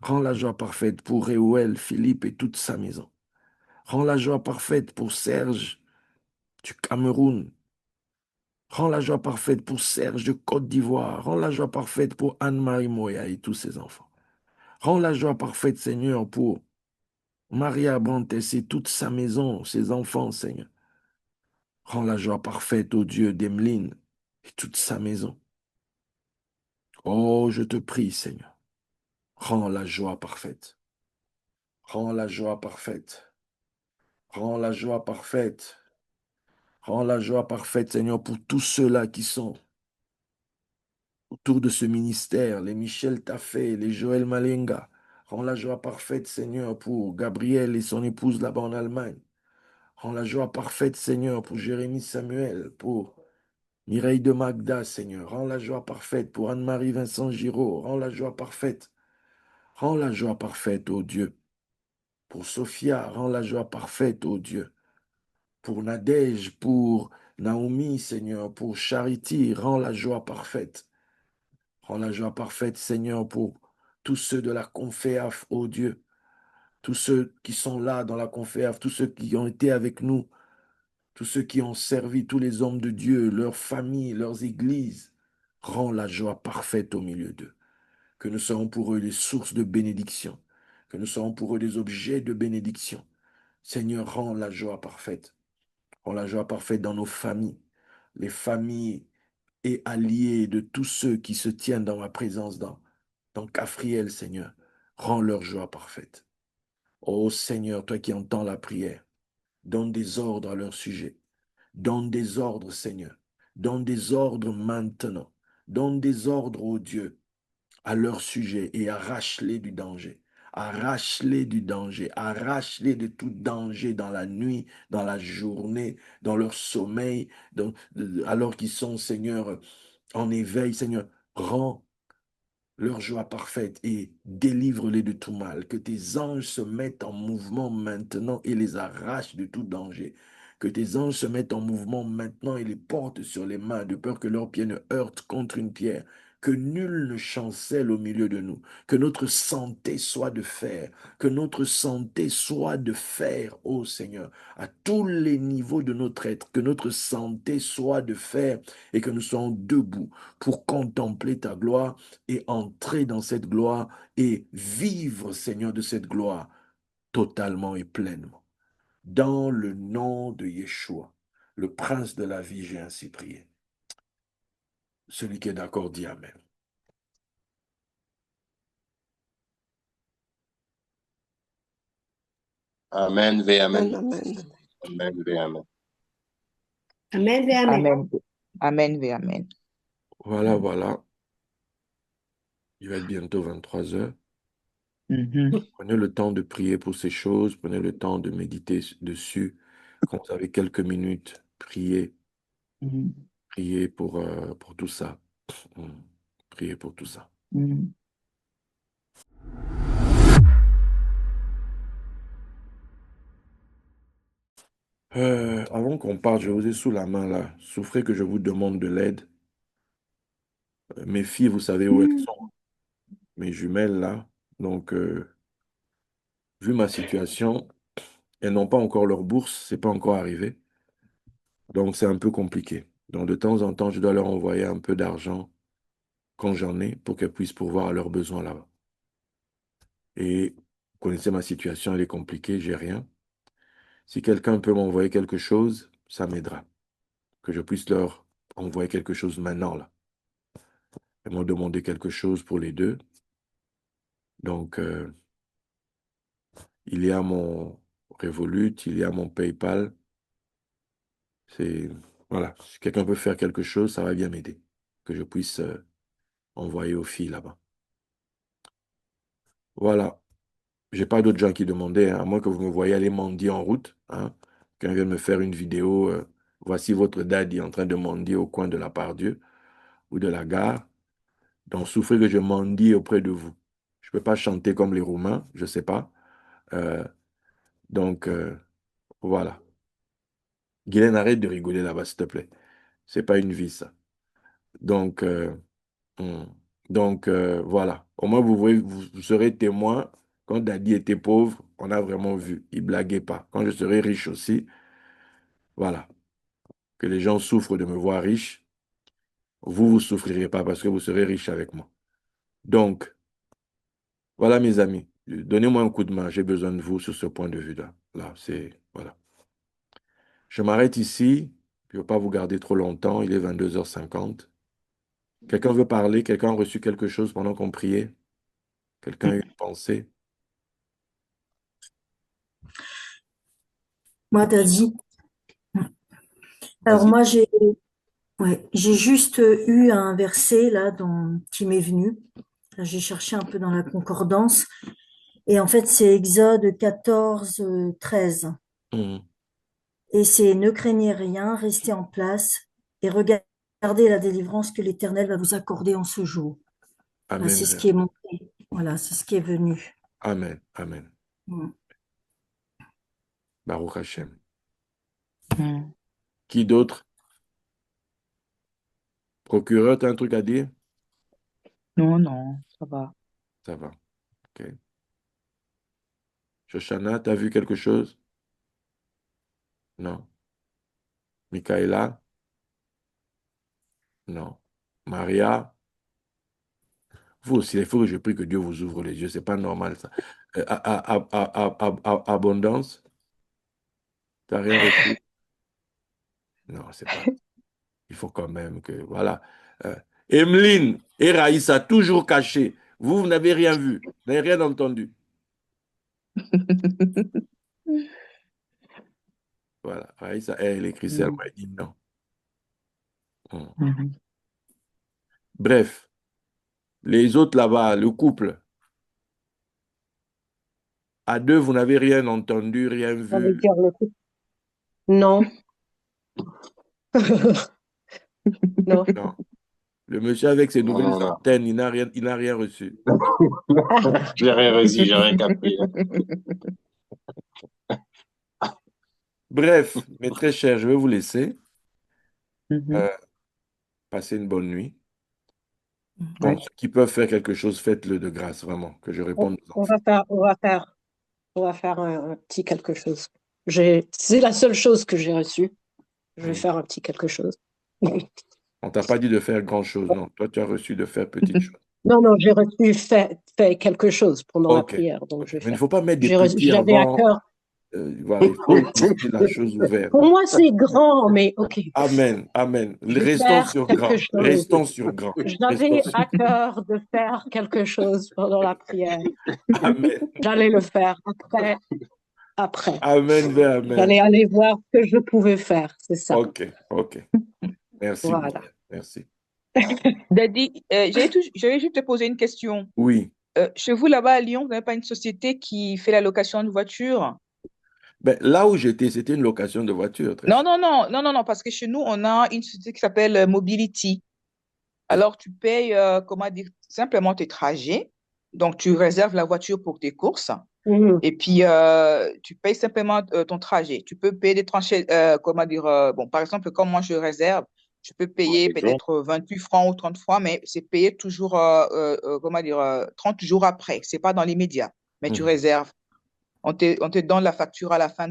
Rends la joie parfaite pour Réouel, Philippe et toute sa maison. Rends la joie parfaite pour Serge du Cameroun. Rends la joie parfaite pour Serge de Côte d'Ivoire. Rends la joie parfaite pour Anne-Marie Moya et tous ses enfants. Rends la joie parfaite, Seigneur, pour Maria Brantes et toute sa maison, ses enfants, Seigneur. Rends la joie parfaite au Dieu d'Emeline et toute sa maison. Oh, je te prie, Seigneur. Rends la joie parfaite. Rends la joie parfaite. Rends la joie parfaite. Rends la joie parfaite, Seigneur, pour tous ceux-là qui sont autour de ce ministère, les Michel Taffé, les Joël Malenga. Rends la joie parfaite, Seigneur, pour Gabriel et son épouse là-bas en Allemagne. Rends la joie parfaite, Seigneur, pour Jérémie Samuel, pour Mireille de Magda, Seigneur. Rends la joie parfaite pour Anne-Marie Vincent Giraud. Rends la joie parfaite. Rends la joie parfaite, ô Dieu. Pour Sophia, rends la joie parfaite, ô Dieu. Pour Nadège, pour Naomi, Seigneur, pour Charity, rends la joie parfaite. Rends la joie parfaite, Seigneur, pour tous ceux de la Conféaf, ô Dieu. Tous ceux qui sont là dans la Conféaf, tous ceux qui ont été avec nous, tous ceux qui ont servi, tous les hommes de Dieu, leurs familles, leurs églises. Rends la joie parfaite au milieu d'eux. Que nous serons pour eux des sources de bénédiction. Que nous serons pour eux des objets de bénédiction. Seigneur, rends la joie parfaite. Rends la joie parfaite dans nos familles. Les familles et alliés de tous ceux qui se tiennent dans ma présence dans Cafriel, Seigneur. Rends leur joie parfaite. Ô Seigneur, toi qui entends la prière, donne des ordres à leur sujet. Donne des ordres, Seigneur. Donne des ordres maintenant. Donne des ordres, ô Dieu, à leur sujet et arrache-les du danger. Arrache-les du danger. Arrache-les de tout danger dans la nuit, dans la journée, dans leur sommeil, alors qu'ils sont, Seigneur, en éveil. Seigneur, rends leur joie parfaite et délivre-les de tout mal. Que tes anges se mettent en mouvement maintenant et les arrachent de tout danger. Que tes anges se mettent en mouvement maintenant et les portent sur les mains, de peur que leurs pieds ne heurtent contre une pierre. Que nul ne chancelle au milieu de nous. Que notre santé soit de fer. Que notre santé soit de fer, ô Seigneur, à tous les niveaux de notre être. Que notre santé soit de fer et que nous soyons debout pour contempler ta gloire et entrer dans cette gloire et vivre, Seigneur, de cette gloire totalement et pleinement. Dans le nom de Yeshua, le prince de la vie, j'ai ainsi prié. Celui qui est d'accord dit Amen. Amen, ve amen. Amen. Amen, ve amen. Amen, ve amen. Amen. Amen, ve amen. Voilà, voilà. Il va être bientôt 23 heures. Mhm. Prenez le temps de prier pour ces choses. Prenez le temps de méditer dessus. Quand vous avez quelques minutes, priez. Mhm. Priez pour tout ça. Priez pour tout ça. Mhm. Avant qu'on parte, je vous ai sous la main là. Souffrez que je vous demande de l'aide. Mes filles, vous savez où elles sont. Mes jumelles là. Donc, vu ma situation, elles n'ont pas encore leur bourse. C'est pas encore arrivé. Donc, c'est un peu compliqué. Donc, de temps en temps, je dois leur envoyer un peu d'argent quand j'en ai pour qu'elles puissent pourvoir à leurs besoins là-bas. Et vous connaissez ma situation, elle est compliquée, j'ai rien. Si quelqu'un peut m'envoyer quelque chose, ça m'aidera. Que je puisse leur envoyer quelque chose maintenant, là. Elles m'ont demandé quelque chose pour les deux. Donc, il y a mon Revolut, il y a mon PayPal. Voilà, si quelqu'un peut faire quelque chose, ça va bien m'aider. Que je puisse envoyer aux filles là-bas. Voilà. J'ai pas d'autres gens qui demandaient, hein, à moins que vous me voyez aller mendier en route. Hein. Quelqu'un vient me faire une vidéo, voici votre daddy en train de mendier au coin de la Part-Dieu ou de la gare. Donc, souffrez que je mendie auprès de vous. Je ne peux pas chanter comme les Roumains, je ne sais pas. Euh, donc, voilà. Guylaine, arrête de rigoler là-bas, s'il te plaît. C'est pas une vie, ça. Donc, hmm. Donc, voilà. Au moins, vous serez témoin. Quand Daddy était pauvre, on a vraiment vu. Il blaguait pas. Quand je serai riche aussi, voilà. Que les gens souffrent de me voir riche. Vous souffrirez pas parce que vous serez riche avec moi. Donc, voilà, mes amis. Donnez-moi un coup de main. J'ai besoin de vous sur ce point de vue-là. Là, c'est, voilà. Je m'arrête ici. Je ne veux pas vous garder trop longtemps. Il est 22h50. Quelqu'un veut parler? Quelqu'un a reçu quelque chose pendant qu'on priait? Quelqu'un a eu une pensée? Moi, t'as dit. Alors Vas-y. moi, j'ai juste eu un verset là qui m'est venu. Là, j'ai cherché un peu dans la concordance. Et en fait, c'est Exode 14, 13. Mhm. Et c'est ne craignez rien, restez en place et regardez la délivrance que l'Éternel va vous accorder en ce jour. Là, Amen, c'est ce qui est Véranda. monté. Voilà, c'est ce qui est venu. Amen. Amen. Mm. Baruch Hashem. Hmm. Qui d'autre? Procureur, tu as un truc à dire? Non, non, ça va. Ça va. OK. Shoshana, tu as vu quelque chose? Non. Michaela? Non. Maria? Vous aussi, il faut que je prie que Dieu vous ouvre les yeux. C'est pas normal, ça. Abondance? Tu n'as rien reçu? Non, c'est pas. Il faut quand même que. Voilà. Euh, Emeline et Raïssa, toujours cachés. Vous n'avez rien vu. Vous n'avez rien entendu. Voilà. Raïssa, elle écrit ça, elle Hmm. m'a dit non. Hmm. Mhm. Bref, les autres là-bas, le couple, à deux, vous n'avez rien entendu, rien Ça veut vu. dire le coup. Non. Non. Non. Le monsieur avec ses Non, nouvelles non, non. antennes, il n'a rien reçu. J'ai rien reçu, j'ai rien capté. Bref, mes très chers, je vais vous laisser. Mhm. Euh, Passez une bonne nuit. Bon, Ouais. ceux qui peuvent faire quelque chose, faites-le de grâce, vraiment, que je On, réponde aux on enfants. va faire, on va faire, on va faire un petit quelque chose. C'est la seule chose que j'ai reçue. Je vais Hmm. faire un petit quelque chose. On t'a pas dit de faire grand-chose, non. Toi, tu as reçu de faire petite chose. Non, non, j'ai reçu fait quelque chose pendant la Ok. prière, donc Ok. je vais Mais il ne faire. faut pas mettre des petits J'avais à avant. cœur. Voilà, il faut laisser la chose ouverte. Pour moi, c'est grand, mais ok. Amen. Amen. Je vais Restons faire sur quelque grand. chose. Restons sur grand. Restons J'avais sur... à cœur de faire quelque chose pendant la prière. Amen. J'allais le faire après. Amen vers Amen. J'allais aller voir ce que je pouvais faire, c'est ça. Ok. Ok. Merci, Voilà. Guylaine. Merci. Daddy, j'allais juste te poser une question. Oui. Chez vous, là-bas à Lyon, vous n'avez pas une société qui fait la location de voitures? Ben, là où j'étais, c'était une location de voiture, très Non, cher. non, non, non, non, non, parce que chez nous, on a une société qui s'appelle Mobility. Alors, tu payes, comment dire, simplement tes trajets. Donc, tu réserves la voiture pour tes courses. Mhm. Et puis, tu payes simplement ton trajet. Tu peux payer des tranchées, comment dire, bon, par exemple, comme moi, je réserve, je peux payer peut-être 28 francs ou 30 francs, mais c'est payé toujours, comment dire, 30 jours après. C'est pas dans l'immédiat, mais tu Mhm. réserves. On te donne la facture à la fin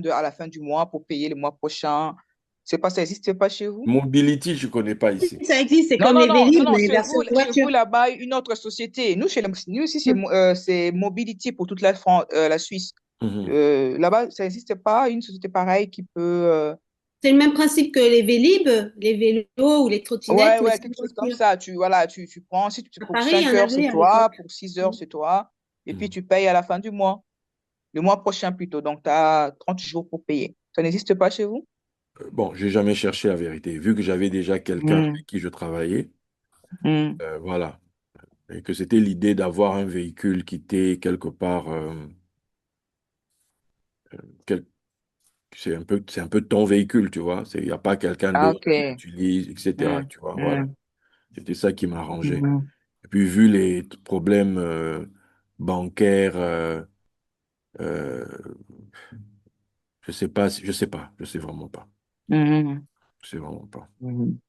du mois pour payer le mois prochain. C'est pas, ça n'existe pas chez vous? Mobility, je ne connais pas ici. Ça existe, c'est Non, comme non, les non, non, Vélib, non, mais version chez vous voiture. là-bas, une autre société. Nous aussi, c'est Mobility pour toute la Suisse. Mhm. Là-bas, ça n'existe pas une société pareille qui peut. C'est le même principe que les Vélib, les vélos ou les Ouais, trottinettes, mais ouais, sans quelque chose comme voiture. ça. Tu prends, si tu, À pour Paris, il y 5 en heures, c'est avait à toi, l'époque. pour 6 heures, c'est toi, et puis Mhm. tu payes à la fin du mois, le mois prochain plutôt. Donc, tu as 30 jours pour payer. Ça n'existe pas chez vous? Bon, j'ai jamais cherché la vérité. Vu que j'avais déjà quelqu'un Hmm, avec qui je travaillais, hmm. voilà. Et que c'était l'idée d'avoir un véhicule qui était quelque part, quel- c'est un peu ton véhicule, tu vois. Il n'y a pas quelqu'un Ah, d'autre ok. qui l'utilise, etc. Hmm, Tu vois, voilà. hmm, C'était ça qui m'arrangeait. hmm, Et puis, vu les problèmes bancaires, euh, je sais pas, je sais vraiment pas. Mhm. Je sais vraiment pas. Mhm.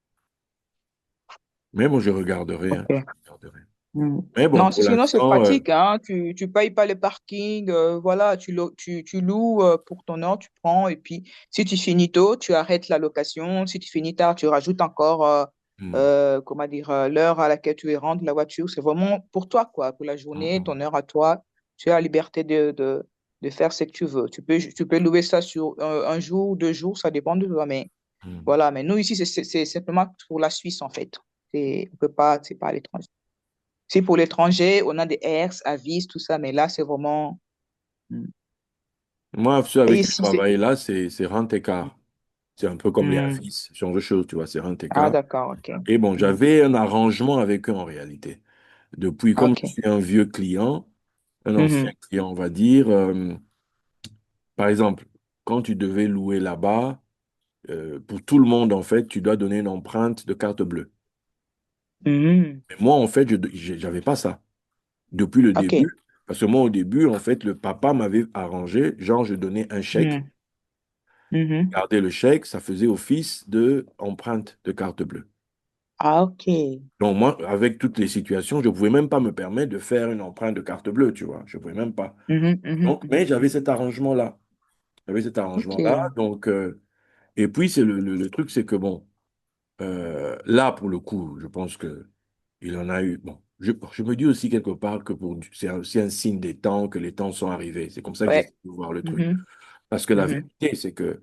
Mais bon, je regarderai, hein, je Ok. regarderai. Mhm. Mais bon, Non, pour sinon c'est l'instant, pratique, hein. Tu payes pas le parking, voilà, tu loues pour ton heure, tu prends, et puis si tu finis tôt, tu arrêtes la location. Si tu finis tard, tu rajoutes encore, hmm, comment dire, l'heure à laquelle tu es rendu la voiture. C'est vraiment pour toi, quoi, pour la journée, hmm, ton heure à toi. Tu as la liberté de faire ce que tu veux. Tu peux louer ça sur un jour, 2 jours, ça dépend de toi, mais hmm. voilà. Mais nous, ici, c'est simplement pour la Suisse, en fait. On peut pas, c'est pas à l'étranger. Si pour l'étranger, on a des airs, avis, tout ça, mais là, c'est vraiment. Mm. Moi, ceux Et avec qui je ici, c'est. travaille là, c'est rent-a-car. C'est un peu comme les Mm. Afis, genre de choses, tu vois, c'est Ah, rent-a-car. d'accord, ok. Et bon, Mm. j'avais un arrangement avec eux en réalité. Depuis, comme je Ok. suis un vieux client, un ancien Mhm. client, on va dire, par exemple, quand tu devais louer là-bas, pour tout le monde, en fait, tu dois donner une empreinte de carte bleue. Mhm. Mais moi, en fait, j'avais pas ça depuis le Ok. début. Parce que moi, au début, en fait, le papa m'avait arrangé, genre, je donnais un chèque, Mm. Mhm. gardais le chèque, ça faisait office de empreinte de carte bleue. Ah, ok. Donc, moi, avec toutes les situations, je ne pouvais même pas me permettre de faire une empreinte de carte bleue, tu vois. Je ne pouvais même pas. Mhm, mhm, Donc, mais mhm. j'avais cet arrangement-là. J'avais cet Ok. arrangement-là. Donc, et puis, c'est le truc, c'est que bon, là, pour le coup, je pense que il en a eu. Bon, je me dis aussi quelque part que c'est aussi un signe des temps, que les temps sont arrivés. C'est comme ça que Ouais. j'essaie de voir le truc. Mhm, Parce que la mhm, vérité, c'est que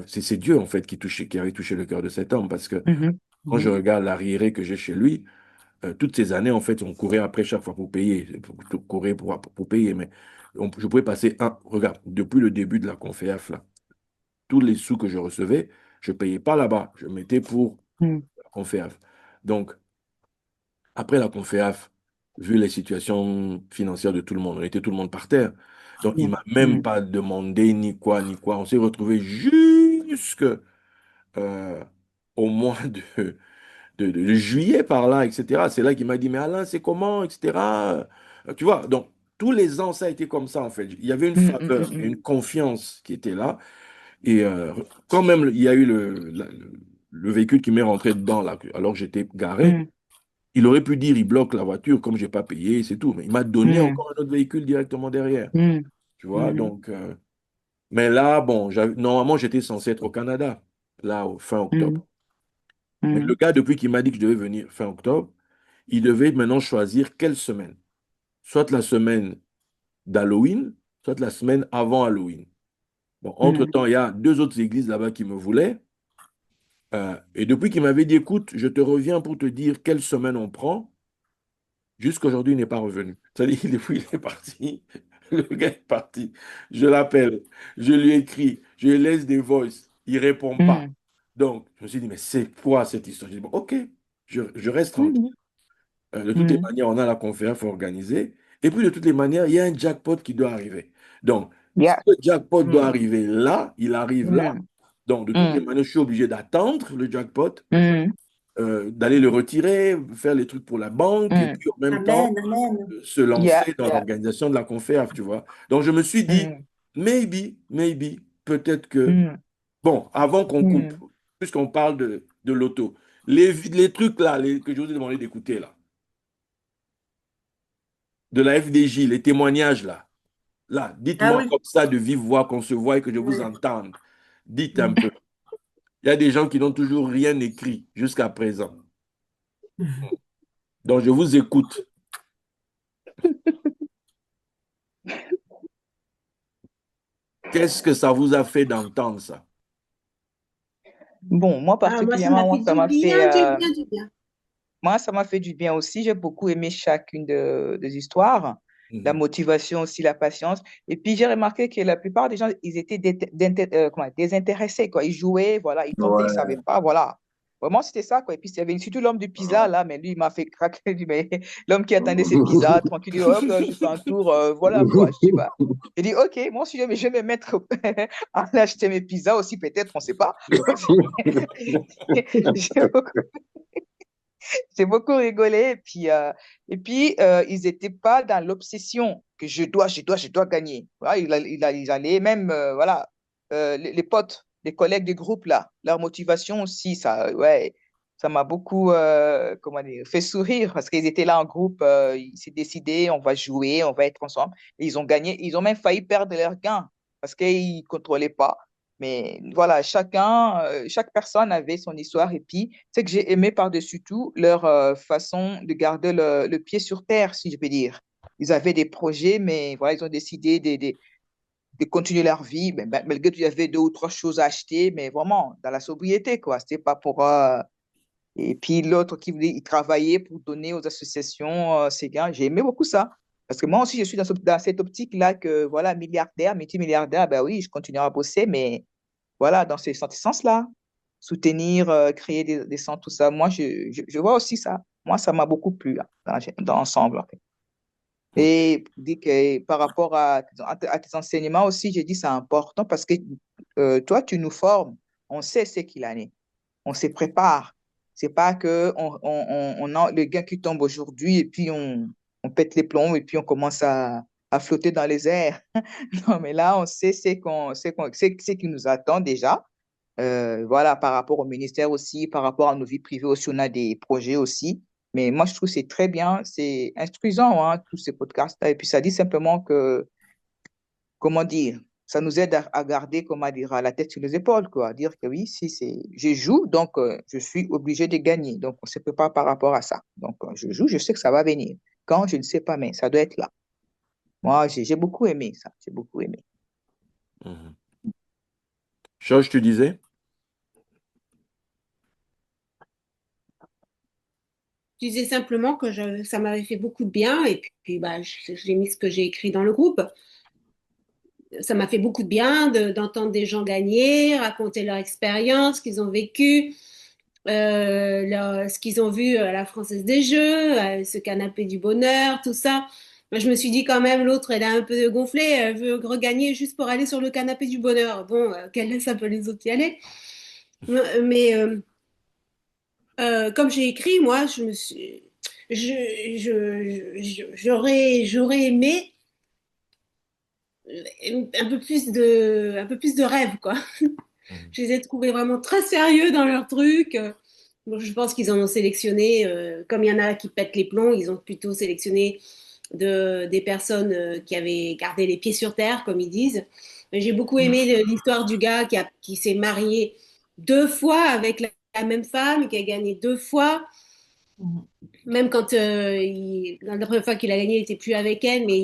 c'est Dieu, en fait, qui avait touché le cœur de cet homme. Parce que mhm, quand je mhm, regarde l'arriéré que j'ai chez lui, toutes ces années, en fait, on courait après chaque fois pour payer, courir pour payer. Mais je pouvais passer regarde, depuis le début de la Conféaf, là, tous les sous que je recevais, je ne payais pas là-bas. Je mettais pour mhm, la Conféaf. Donc, après la Conféaf, vu les situations financières de tout le monde, on était tout le monde par terre. Donc, il mhm, m'a même mhm, pas demandé ni quoi, ni quoi. On s'est retrouvé jusque au mois de juillet par là, etc. C'est là qu'il m'a dit, mais Alain, c'est comment, etc. Tu vois, donc tous les ans, ça a été comme ça, en fait. Il y avait une mhm, mhm, faveur et mhm, une confiance qui était là. Et quand même, il y a eu le véhicule qui m'est rentré dedans, là, alors que j'étais garé. mhm, Il aurait pu dire, il bloque la voiture, comme j'ai pas payé, c'est tout. Mais il m'a donné mhm, encore un autre véhicule directement derrière. mhm, Tu vois, mhm, donc... mais là, bon, normalement, j'étais censé être au Canada, là, au fin octobre. mhm, Mais le mhm, gars, depuis qu'il m'a dit que je devais venir fin octobre, il devait maintenant choisir quelle semaine. Soit la semaine d'Halloween, soit la semaine avant Halloween. Bon, mhm, entre-temps, il y a deux autres églises là-bas qui me voulaient. Et depuis qu'il m'avait dit, écoute, je te reviens pour te dire quelle semaine on prend, jusqu'à aujourd'hui, il n'est pas revenu. C'est-à-dire, depuis, il est parti. Le gars est parti. Je l'appelle, je lui écris, je lui laisse des voices. Il ne répond pas. mhm, Donc, je me suis dit, mais c'est quoi cette histoire? Je dis, bon, ok, je reste tranquille. mhm, De toutes les mhm. manières, on a la conférence organisée. Et puis, de toutes les manières, il y a un jackpot qui doit arriver. Donc, si Yeah. le jackpot doit Mhm, arriver là, il arrive là. mhm, Donc, de toutes les mhm, manières, je suis obligé d'attendre le jackpot, mhm, d'aller le retirer, faire les trucs pour la banque, et mhm. puis en même temps, Amen, amen. se Yeah, lancer dans yeah. l'organisation de la conférence, tu vois. Donc, je me suis dit, Mhm, maybe, peut-être que, mhm, bon, avant qu'on coupe, mhm, puisqu'on parle de l'auto, les trucs là, que je vous ai demandé d'écouter là, de la FDJ, les témoignages là. Là, Ah dites-moi oui. comme ça de vive voix, qu'on se voie et que je vous Ouais. entende. Dites un peu. Il y a des gens qui n'ont toujours rien écrit jusqu'à présent. Donc, je vous écoute. Qu'est-ce que ça vous a fait d'entendre ça? Bon, moi Ah, moi, ça m'a particulièrement, fait du bien, du bien, du bien. moi, ça m'a fait du bien aussi. J'ai beaucoup aimé chacune des histoires, la Mhm. motivation aussi, la patience. Et puis, j'ai remarqué que la plupart des gens, ils étaient comment, désintéressés, quoi. Ils jouaient, voilà, ils tentaient, ils ne savaient Ouais. pas, voilà. Vraiment, c'était ça, quoi. Et puis, il y avait surtout l'homme du pizza, là, mais lui, il m'a fait craquer. Il dit, mais l'homme qui attendait ses pizzas, tranquille, il dit, hop, je fais un tour, voilà, quoi. Je dis, bah, j'ai dit, OK, moi aussi, je vais me mettre à aller acheter mes pizzas aussi, peut-être, on ne sait pas. J'ai beaucoup rigolé. Et puis, ils n'étaient pas dans l'obsession que je dois gagner. Voilà, ils allaient même, voilà, les potes, les collègues du groupe, là, leur motivation aussi, ça, ouais, ça m'a beaucoup, comment dire, fait sourire parce qu'ils étaient là en groupe, ils s'est décidé, on va jouer, on va être ensemble. Et ils ont gagné, ils ont même failli perdre leur gain parce qu'ils ne contrôlaient pas. Mais voilà, chaque personne avait son histoire. Et puis, ce que j'ai aimé par-dessus tout, leur façon de garder le pied sur terre, si je peux dire. Ils avaient des projets, mais voilà, ils ont décidé de continuer leur vie, mais malgré qu'il y avait deux ou trois choses à acheter, mais vraiment dans la sobriété, quoi. C'était pas pour. Et puis l'autre qui voulait y travailler pour donner aux associations ces gains. J'ai aimé beaucoup ça. Parce que moi aussi, je suis dans cette optique-là que, voilà, milliardaire, multimilliardaire, ben oui, je continuerai à bosser, mais voilà, dans ce sens-là, soutenir, créer des centres, tout ça. Moi, je vois aussi ça. Moi, ça m'a beaucoup plu hein, dans l'ensemble, en fait. Et dit que par rapport à tes enseignements aussi, j'ai dit c'est important parce que toi, tu nous formes. On sait ce qu'il en est. On se prépare. C'est pas que on a le gars qui tombe aujourd'hui et puis on pète les plombs et puis on commence à flotter dans les airs. Non, mais là, on sait ce qui nous attend déjà. Voilà, par rapport au ministère aussi, par rapport à nos vies privées aussi, on a des projets aussi. Mais moi, je trouve que c'est très bien, c'est instruisant, hein, tous ces podcasts-là. Et puis, ça dit simplement que, comment dire, ça nous aide à garder, comment dire, à la tête sur les épaules, quoi. Dire que oui, si je joue, donc je suis obligé de gagner. Donc, on ne se prépare par rapport à ça. Donc, je joue, je sais que ça va venir. Quand, je ne sais pas, mais ça doit être là. Moi, j'ai beaucoup aimé ça. J'ai beaucoup aimé. Mhm. Georges, tu disais? Je disais simplement que ça m'avait fait beaucoup de bien et puis bah, j'ai mis ce que j'ai écrit dans le groupe. Ça m'a fait beaucoup de bien d'entendre des gens gagner, raconter leur expérience, ce qu'ils ont vécu, ce qu'ils ont vu à la Française des Jeux, ce canapé du bonheur, tout ça. Moi, je me suis dit quand même, l'autre, elle a un peu gonflé, elle veut regagner juste pour aller sur le canapé du bonheur. Bon, qu'elle laisse un peu les autres y aller. Mais comme j'ai écrit, moi, j'aurais aimé un peu plus de rêve, quoi. Mhm. Je les ai trouvés vraiment très sérieux dans leur truc. Bon, je pense qu'ils en ont sélectionné, comme il y en a qui pètent les plombs, ils ont plutôt sélectionné des personnes qui avaient gardé les pieds sur terre, comme ils disent. Mais j'ai beaucoup aimé l'histoire du gars qui s'est marié deux fois avec la même femme, qui a gagné deux fois. Même quand la première fois qu'il a gagné, il n'était plus avec elle, mais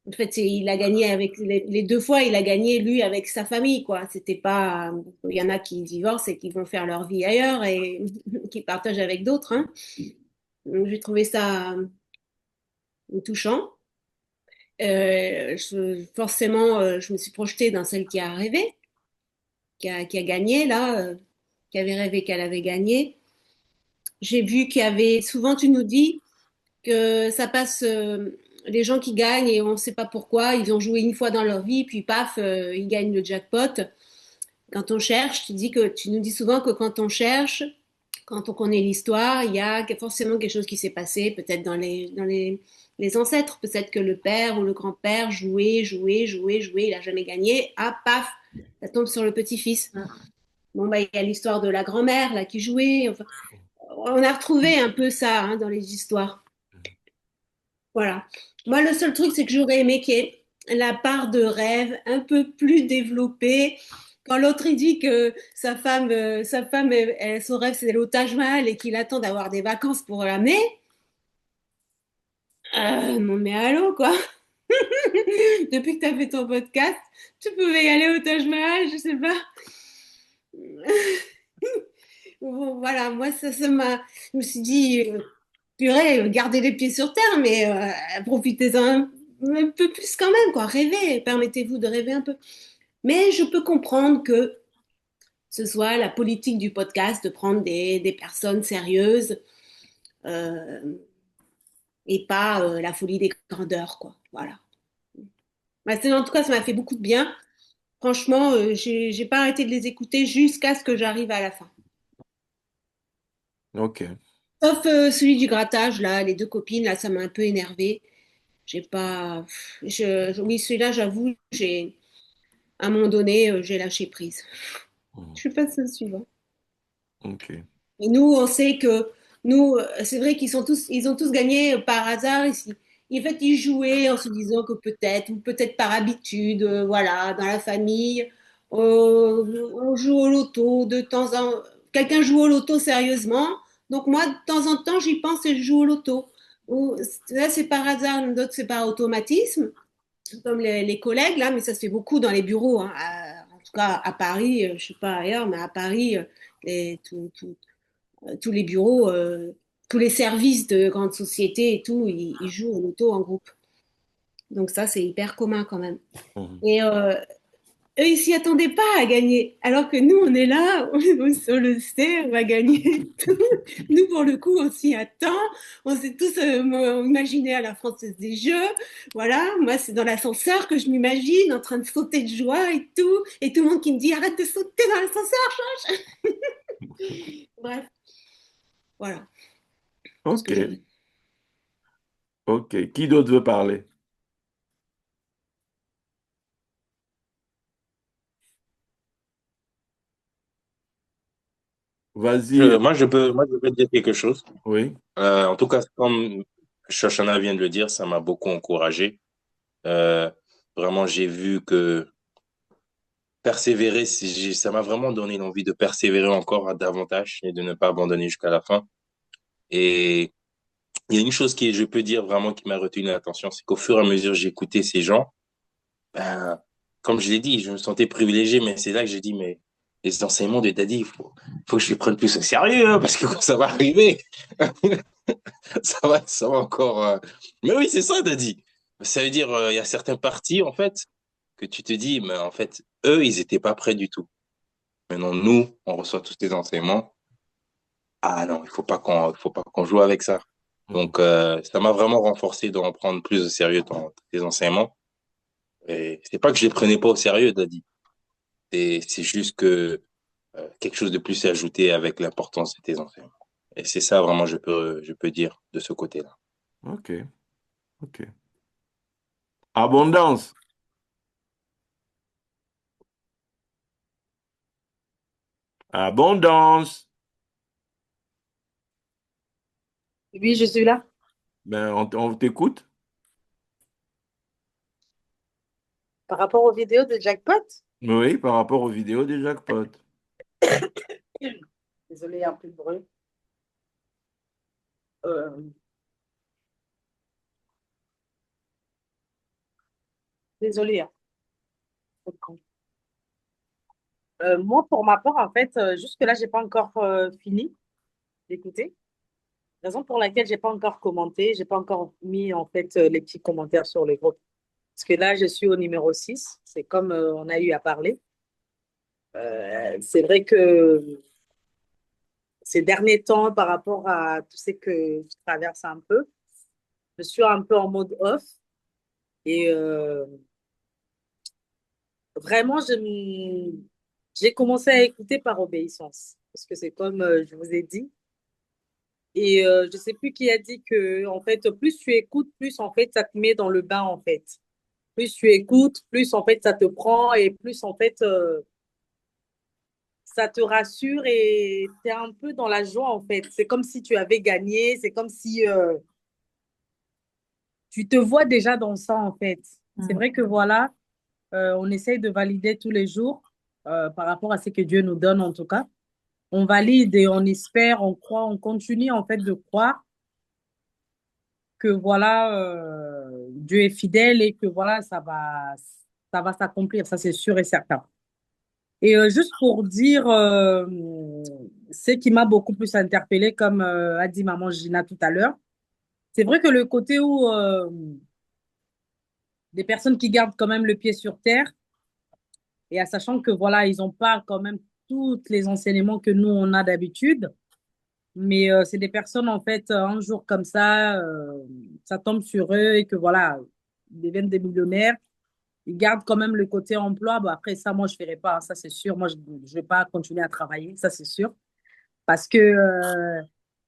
en fait, il a gagné avec les deux fois, il a gagné lui avec sa famille, quoi. C'était pas, il y en a qui divorcent et qui vont faire leur vie ailleurs et qui partagent avec d'autres, hein. Donc, j'ai trouvé ça touchant. Forcément, je me suis projetée dans celle qui a rêvé, qui a gagné là, qui avait rêvé qu'elle avait gagné. J'ai vu qu'il y avait, souvent tu nous dis que ça passe, les gens qui gagnent et on ne sait pas pourquoi, ils ont joué une fois dans leur vie, puis paf, ils gagnent le jackpot. Quand on cherche, tu nous dis souvent que quand on cherche, quand on connaît l'histoire, il y a forcément quelque chose qui s'est passé, peut-être les ancêtres, peut-être que le père ou le grand-père jouait, il n'a jamais gagné. Ah, paf, ça tombe sur le petit-fils. Bon, bah, il y a l'histoire de la grand-mère là qui jouait. Enfin, on a retrouvé un peu ça hein, dans les histoires. Voilà. Moi, le seul truc, c'est que j'aurais aimé qu'il y ait la part de rêve un peu plus développée. Quand l'autre il dit que sa femme, son rêve c'est d'aller au Taj Mahal et qu'il attend d'avoir des vacances pour l'amener. Non mais allô quoi. Depuis que tu as fait ton podcast, tu pouvais y aller au Taj Mahal, je sais pas. Bon, voilà, moi ça m'a. Je me suis dit, purée, gardez les pieds sur terre, mais profitez-en un peu plus quand même, quoi. Rêvez, permettez-vous de rêver un peu. Mais je peux comprendre que ce soit la politique du podcast de prendre des personnes sérieuses euh, et pas la folie des grandeurs, quoi. Voilà. Bah, en tout cas, ça m'a fait beaucoup de bien. Franchement, j'ai pas arrêté de les écouter jusqu'à ce que j'arrive à la fin. Ok. Sauf celui du grattage, là, les deux copines, là, ça m'a un peu énervée. J'ai pas. Oui, celui-là, j'avoue, à un moment donné, j'ai lâché prise. Mhm. Je sais pas si c'est le suivant. Ok. Et nous, on sait que nous, c'est vrai ils ont tous gagné par hasard ici. En fait, ils jouaient en se disant que peut-être, ou peut-être par habitude, voilà, dans la famille, on joue au loto de temps en quelqu'un joue au loto sérieusement. Donc moi, de temps en temps, j'y pense et je joue au loto. Là, c'est par hasard, d'autres, c'est par automatisme, comme les collègues, là, mais ça se fait beaucoup dans les bureaux, hein. En tout cas, à Paris, je sais pas ailleurs, mais à Paris, tous les bureaux, tous les services de grandes sociétés et tout, ils jouent au loto en groupe. Donc ça, c'est hyper commun quand même. Mhm. Et eux, ils s'y attendaient pas à gagner. Alors que nous, on est là, on le sait, on va gagner. Nous, pour le coup, on s'y attend. On s'est tous imaginé à la Française des Jeux. Voilà, moi, c'est dans l'ascenseur que je m'imagine en train de sauter de joie et tout. Et tout le monde qui me dit, arrête de sauter dans l'ascenseur. Bref, voilà ce Ok. que j'avais. Ok. Qui d'autre veut parler? Vas-y. Moi, je peux dire quelque chose. Oui. En tout cas, comme Shoshana vient de le dire, ça m'a beaucoup encouragé. Euh, Vraiment, j'ai vu que persévérer, ça m'a vraiment donné l'envie de persévérer encore davantage et de ne pas abandonner jusqu'à la fin. Et il y a une chose qui, je peux dire vraiment qui m'a retenu l'attention, c'est qu'au fur et à mesure que j'écoutais ces gens, ben, comme je l'ai dit, je me sentais privilégié, mais c'est là que j'ai dit, mais les enseignements de Daddy, faut que je les prenne plus au sérieux, hein, parce que quand ça va arriver, ça va encore. Mais oui, c'est ça, Daddy. Ça veut dire, il y a certains partis, en fait, que tu te dis, mais en fait, eux, ils étaient pas prêts du tout. Maintenant, nous, on reçoit tous ces enseignements. Ah non, il faut pas qu'on joue avec ça. Mhm. Donc, ça m'a vraiment renforcé d'en prendre plus au sérieux dans tes enseignements. Et c'est pas que je les prenais pas au sérieux, Daddy. C'est juste que quelque chose de plus est ajouté avec l'importance de tes enseignements. Et c'est ça vraiment, je peux dire de ce côté-là. Ok. Ok. Abondance. Abondance. Oui, je suis là. Ben, on t'écoute. Par rapport aux vidéos de Jackpot, Oui, par rapport aux vidéos des jackpots. désolé, il y a un peu de bruit. Euh, Désolé, hein. Moi, pour ma part, en fait, jusque-là, j'ai pas encore fini d'écouter. Raison pour laquelle j'ai pas encore commenté, j'ai pas encore mis en fait les petits commentaires sur le groupe. Parce que là, je suis au numéro 6. C'est comme on a eu à parler. C'est vrai que ces derniers temps, par rapport à tout ce que je traverse un peu, je suis un peu en mode off. Et vraiment, j'ai commencé à écouter par obéissance. Parce que c'est comme je vous ai dit. Et je sais plus qui a dit que, en fait, plus tu écoutes, plus, en fait, ça te met dans le bain, en fait. Plus tu écoutes, plus, en fait, ça te prend et plus, en fait, ça te rassure et tu es un peu dans la joie, en fait. C'est comme si tu avais gagné. C'est comme si tu te vois déjà dans ça, en fait. C'est vrai que, voilà, on essaye de valider tous les jours par rapport à ce que Dieu nous donne, en tout cas. On valide et on espère, on croit, on continue en fait de croire que voilà, Dieu est fidèle et que voilà, ça va s'accomplir, ça c'est sûr et certain. Et juste pour dire ce qui m'a beaucoup plus interpellée, comme a dit maman Gina tout à l'heure, c'est vrai que le côté où des personnes qui gardent quand même le pied sur terre et à sachant que voilà, ils n'ont pas quand même tous les enseignements que nous on a d'habitude. Mais c'est des personnes, en fait, un jour comme ça tombe sur eux et que voilà, ils deviennent des millionnaires. Ils gardent quand même le côté emploi. Bon, après, ça, moi, je ne ferai pas, hein, ça, c'est sûr. Moi, je ne vais pas continuer à travailler, ça, c'est sûr. Parce que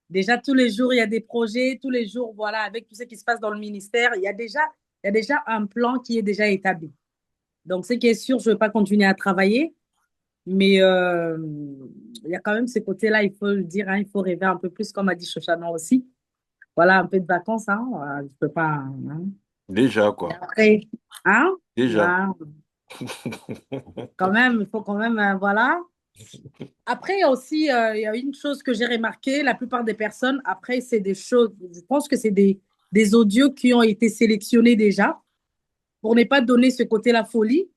Déjà, tous les jours, il y a des projets, tous les jours, voilà, avec tout ce qui se passe dans le ministère, il y a déjà un plan qui est déjà établi. Donc, ce qui est sûr, je ne vais pas continuer à travailler, mais il y a quand même ce côté-là, il faut le dire, hein, il faut rêver un peu plus, comme a dit Shoshana aussi. Voilà, un peu de vacances, hein, je peux pas, hein. Déjà, Et quoi. après, hein, Déjà. ben, quand même, il faut quand même, voilà. Après, il y a une chose que j'ai remarqué, la plupart des personnes, après, c'est des choses, je pense que c'est des audios qui ont été sélectionnés déjà pour ne pas donner ce côté-là folie,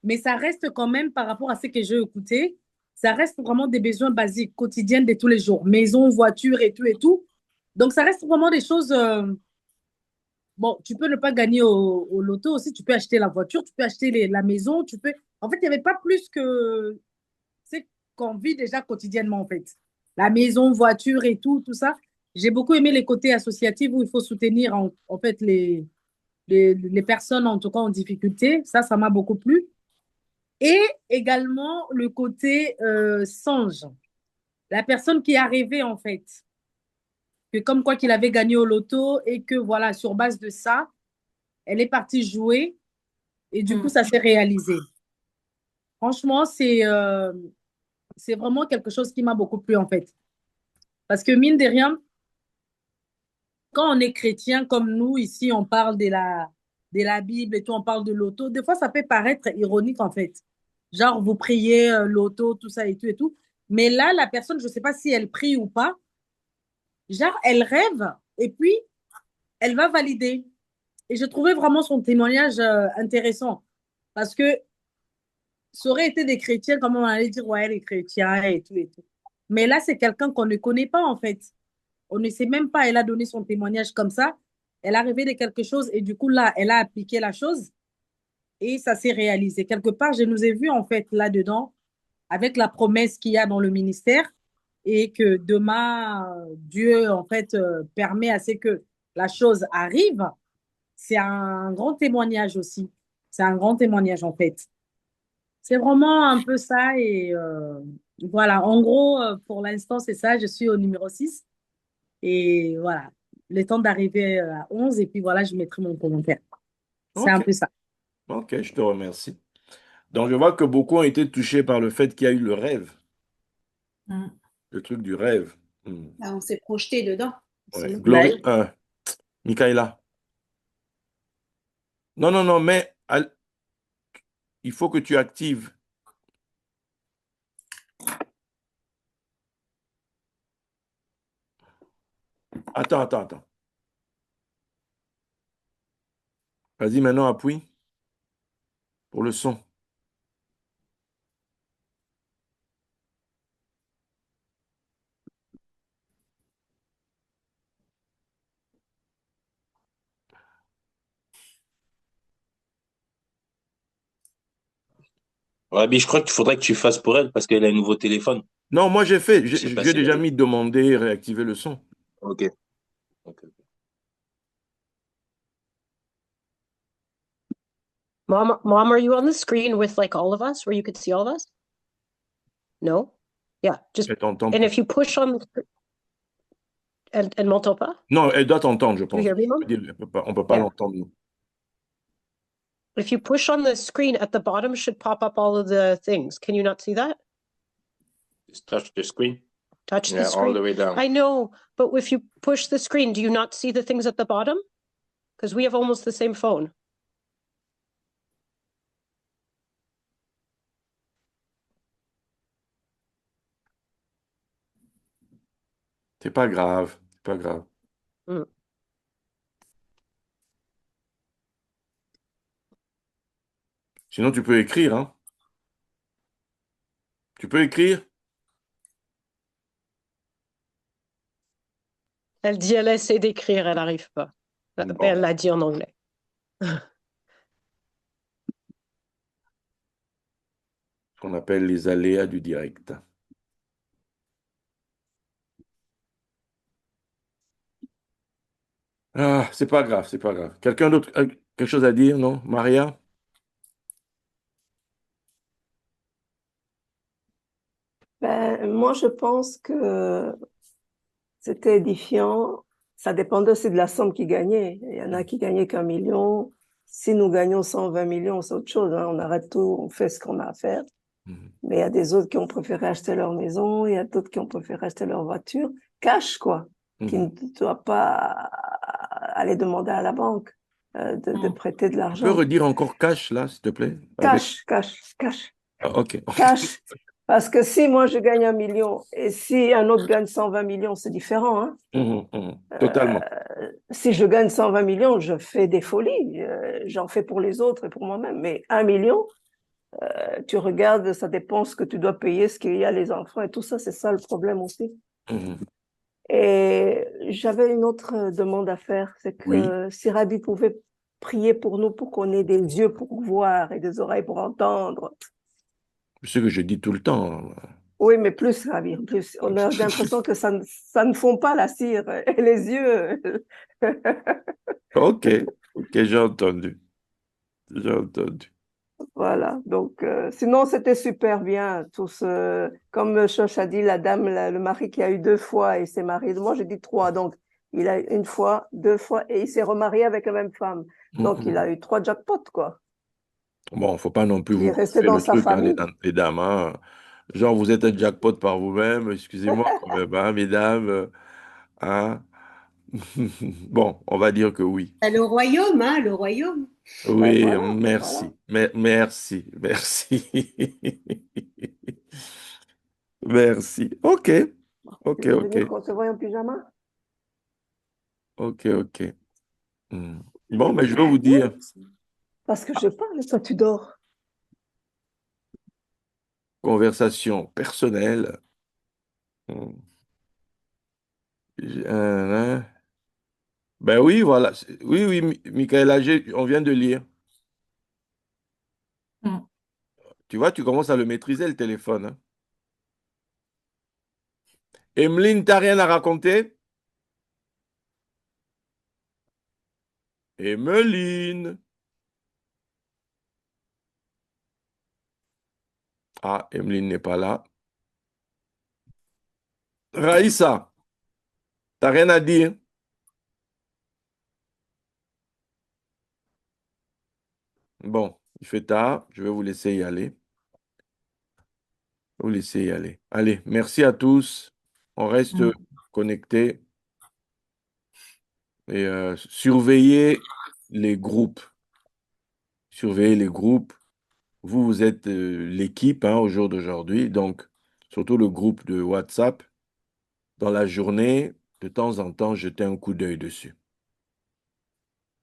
mais ça reste quand même par rapport à ce que j'ai écouté, ça reste vraiment des besoins basiques, quotidiens de tous les jours, maison, voiture et tout et tout. Donc, ça reste vraiment des choses, bon, tu peux ne pas gagner au loto aussi, tu peux acheter la voiture, tu peux acheter la maison, tu peux... En fait, il n'y avait pas plus que ce qu'on vit déjà quotidiennement, en fait. La maison, voiture et tout, tout ça. J'ai beaucoup aimé les côtés associatifs où il faut soutenir, en fait, les personnes, en tout cas, en difficulté. Ça m'a beaucoup plu. Et également, le côté songe. La personne qui est arrivée, en fait, que comme quoi qu'il avait gagné au loto et que, voilà, sur base de ça, elle est partie jouer et du coup, ça s'est réalisé. Franchement, c'est vraiment quelque chose qui m'a beaucoup plu, en fait. Parce que mine de rien, quand on est chrétien comme nous, ici, on parle de la Bible et tout, on parle de l'auto. Des fois, ça peut paraître ironique, en fait. Genre, vous priez l'auto, tout ça et tout et tout. Mais là, la personne, je ne sais pas si elle prie ou pas, genre, elle rêve et puis elle va valider. Et je trouvais vraiment son témoignage intéressant. Parce que ça aurait été des chrétiens, comme on allait dire, ouais, les chrétiens et tout et tout. Mais là, c'est quelqu'un qu'on ne connaît pas, en fait. On ne sait même pas, elle a donné son témoignage comme ça. Elle a rêvé de quelque chose et du coup, là, elle a appliqué la chose et ça s'est réalisé. Quelque part, je nous ai vus, en fait, là-dedans, avec la promesse qu'il y a dans le ministère et que demain, Dieu, en fait, permet à ce que la chose arrive. C'est un grand témoignage aussi. C'est un grand témoignage, en fait. C'est vraiment un peu ça et voilà. En gros, pour l'instant, c'est ça. Je suis au numéro 6 et voilà. Le temps d'arriver à 11 et puis voilà, je mettrai mon commentaire. C'est un Ok, peu ça. ok, je te remercie. Donc, je vois que beaucoup ont été touchés par le fait qu'il y a eu le rêve, le truc du rêve. Hmm. Là, on s'est projeté dedans. Ouais. Sinon. Bah, Glory, Michaela. Non, non, non, mais il faut que tu actives. Attends, attends, attends. Vas-y, maintenant, appuie pour le son. Rabi, je crois qu'il faudrait que tu fasses pour elle parce qu'elle a un nouveau téléphone. Non, moi, j'ai fait. Je sais pas J'ai si elle a déjà dit. mis demander, réactiver le son. Ok. Ok. Mom, are you on the screen with like all of us where you could see all of us? No? Yeah, just, Elle t'entend and pas. if you push on the, elle m'entend pas? Non, elle doit t'entendre, je Do you pense. hear me, Mom? On peut pas Yeah. l'entendre, nous. If you push on the screen at the bottom should pop up all of the things. Can you not see that? Just touch the screen. Touch the Yeah, all screen. the way down. I know, but if you push the screen, do you not see the things at the bottom? Because we have almost the same phone. C'est pas grave. C'est pas grave. Mm. Sinon, tu peux écrire, hein. Tu peux écrire? Elle dit, elle essaie d'écrire, elle n'arrive pas. Bon. Elle l'a dit en anglais. Ce qu'on appelle les aléas du direct. Ah, c'est pas grave, c'est pas grave. Quelqu'un d'autre a quelque chose à dire, non? Maria? Ben, moi, je pense que c'était édifiant. Ça dépendait aussi de la somme qu'ils gagnaient. Il y en a qui gagnaient qu'1 million. Si nous gagnons 120 millions, c'est autre chose, hein. On arrête tout, on fait ce qu'on a à faire. Mais il y a des autres qui ont préféré acheter leur maison, il y a d'autres qui ont préféré acheter leur voiture. Cash, quoi. Qui ne doit pas aller demander à la banque de prêter de Tu peux l'argent. redire encore cash, là, s'il te plaît? Cash. Ah, ok. Cash. Parce que si moi je gagne 1 million et si un autre gagne 120 millions, c'est différent, hein. Totalement. Si je gagne 120 millions, je fais des folies. J'en fais pour les autres et pour moi-même. Mais 1 million, tu regardes, ça dépend ce que tu dois payer, ce qu'il y a, les enfants et tout ça, c'est ça le problème aussi. Et j'avais une autre demande à faire, c'est que si Rabbi pouvait prier pour nous pour qu'on ait des yeux pour voir et des oreilles pour entendre. C'est ce que je dis tout le temps. Oui, mais plus, Rabbi, plus. On a l'impression que ça ne fond pas la cire et les yeux. Ok, j'ai entendu. Voilà, donc sinon c'était super bien. Comme Choch a dit, la dame, le mari qui a eu 2 fois et s'est marié. Moi j'ai dit 3, donc il a eu 1 fois, 2 fois et il s'est remarié avec la même femme. Donc il a eu 3 jackpots, quoi. Bon, faut pas non plus Il est vous resté faire dans le sa truc, hein, famille. les dames. Hein. Genre, vous êtes un jackpot par vous-même, excusez-moi quand même, hein, mesdames. Hein. Bon, on va dire que oui. Le royaume, hein, le royaume. Ben Oui, voilà, merci. voilà. Merci. Merci. Ok. Tu veux venir qu'on se voie en pyjama? Ok. Bon, mais je veux vous dire, Parce que je parle et toi tu dors. conversation personnelle. Hein. Ben oui, voilà. Oui, Michaela, on vient de lire. Tu vois, tu commences à le maîtriser, le téléphone. Hein. Emeline, t'as rien à raconter? Emeline. Ah, Emeline n'est pas là. Raïssa, t'as rien à dire? Bon, il fait tard, je vais vous laisser y aller. Allez, merci à tous. On reste connectés et surveillez les groupes. Surveillez les groupes. Vous êtes l'équipe hein, au jour d'aujourd'hui, donc surtout le groupe de WhatsApp. Dans la journée, de temps en temps, jetez un coup d'œil dessus.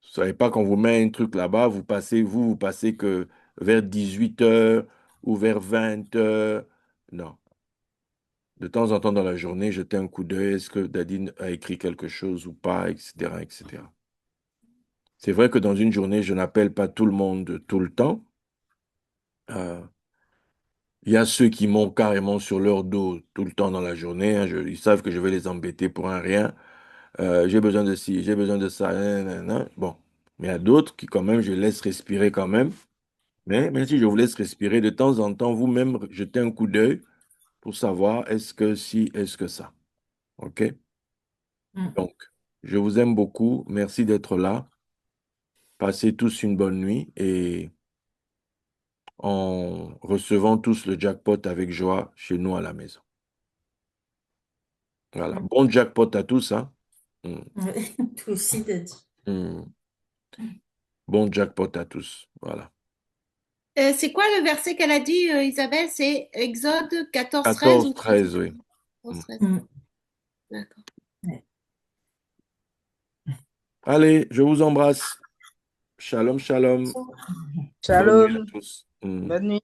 Vous savez pas qu'on vous met un truc là-bas, vous passez que vers 18 h ou vers 20 h. Non. De temps en temps dans la journée, jetez un coup d'œil. Est-ce que Dadine a écrit quelque chose ou pas, etc., etc. C'est vrai que dans une journée, je n'appelle pas tout le monde tout le temps. Il y a ceux qui m'ont carrément sur leur dos tout le temps dans la journée. Hein. Ils savent que je vais les embêter pour un rien. J'ai besoin de ci, j'ai besoin de ça. Nan. Bon. Mais il y a d'autres qui, quand même, je laisse respirer quand même. Mais même si je vous laisse respirer, de temps en temps, vous-même, jetez un coup d'œil pour savoir est-ce que si, est-ce que ça. OK? Donc, je vous aime beaucoup. Merci d'être là. Passez tous une bonne nuit et en recevant tous le jackpot avec joie chez nous à la maison. Voilà. Bon jackpot à tous, hein? Toi aussi, t'as dit. Bon jackpot à tous. Voilà. C'est quoi le verset qu'elle a dit, Isabelle? C'est Exode 14, 13 14, ou 13, oui. 14, 13. D'accord. Allez, je vous embrasse. Shalom, shalom. Bonne nuit à Shalom. tous. Bonne nuit.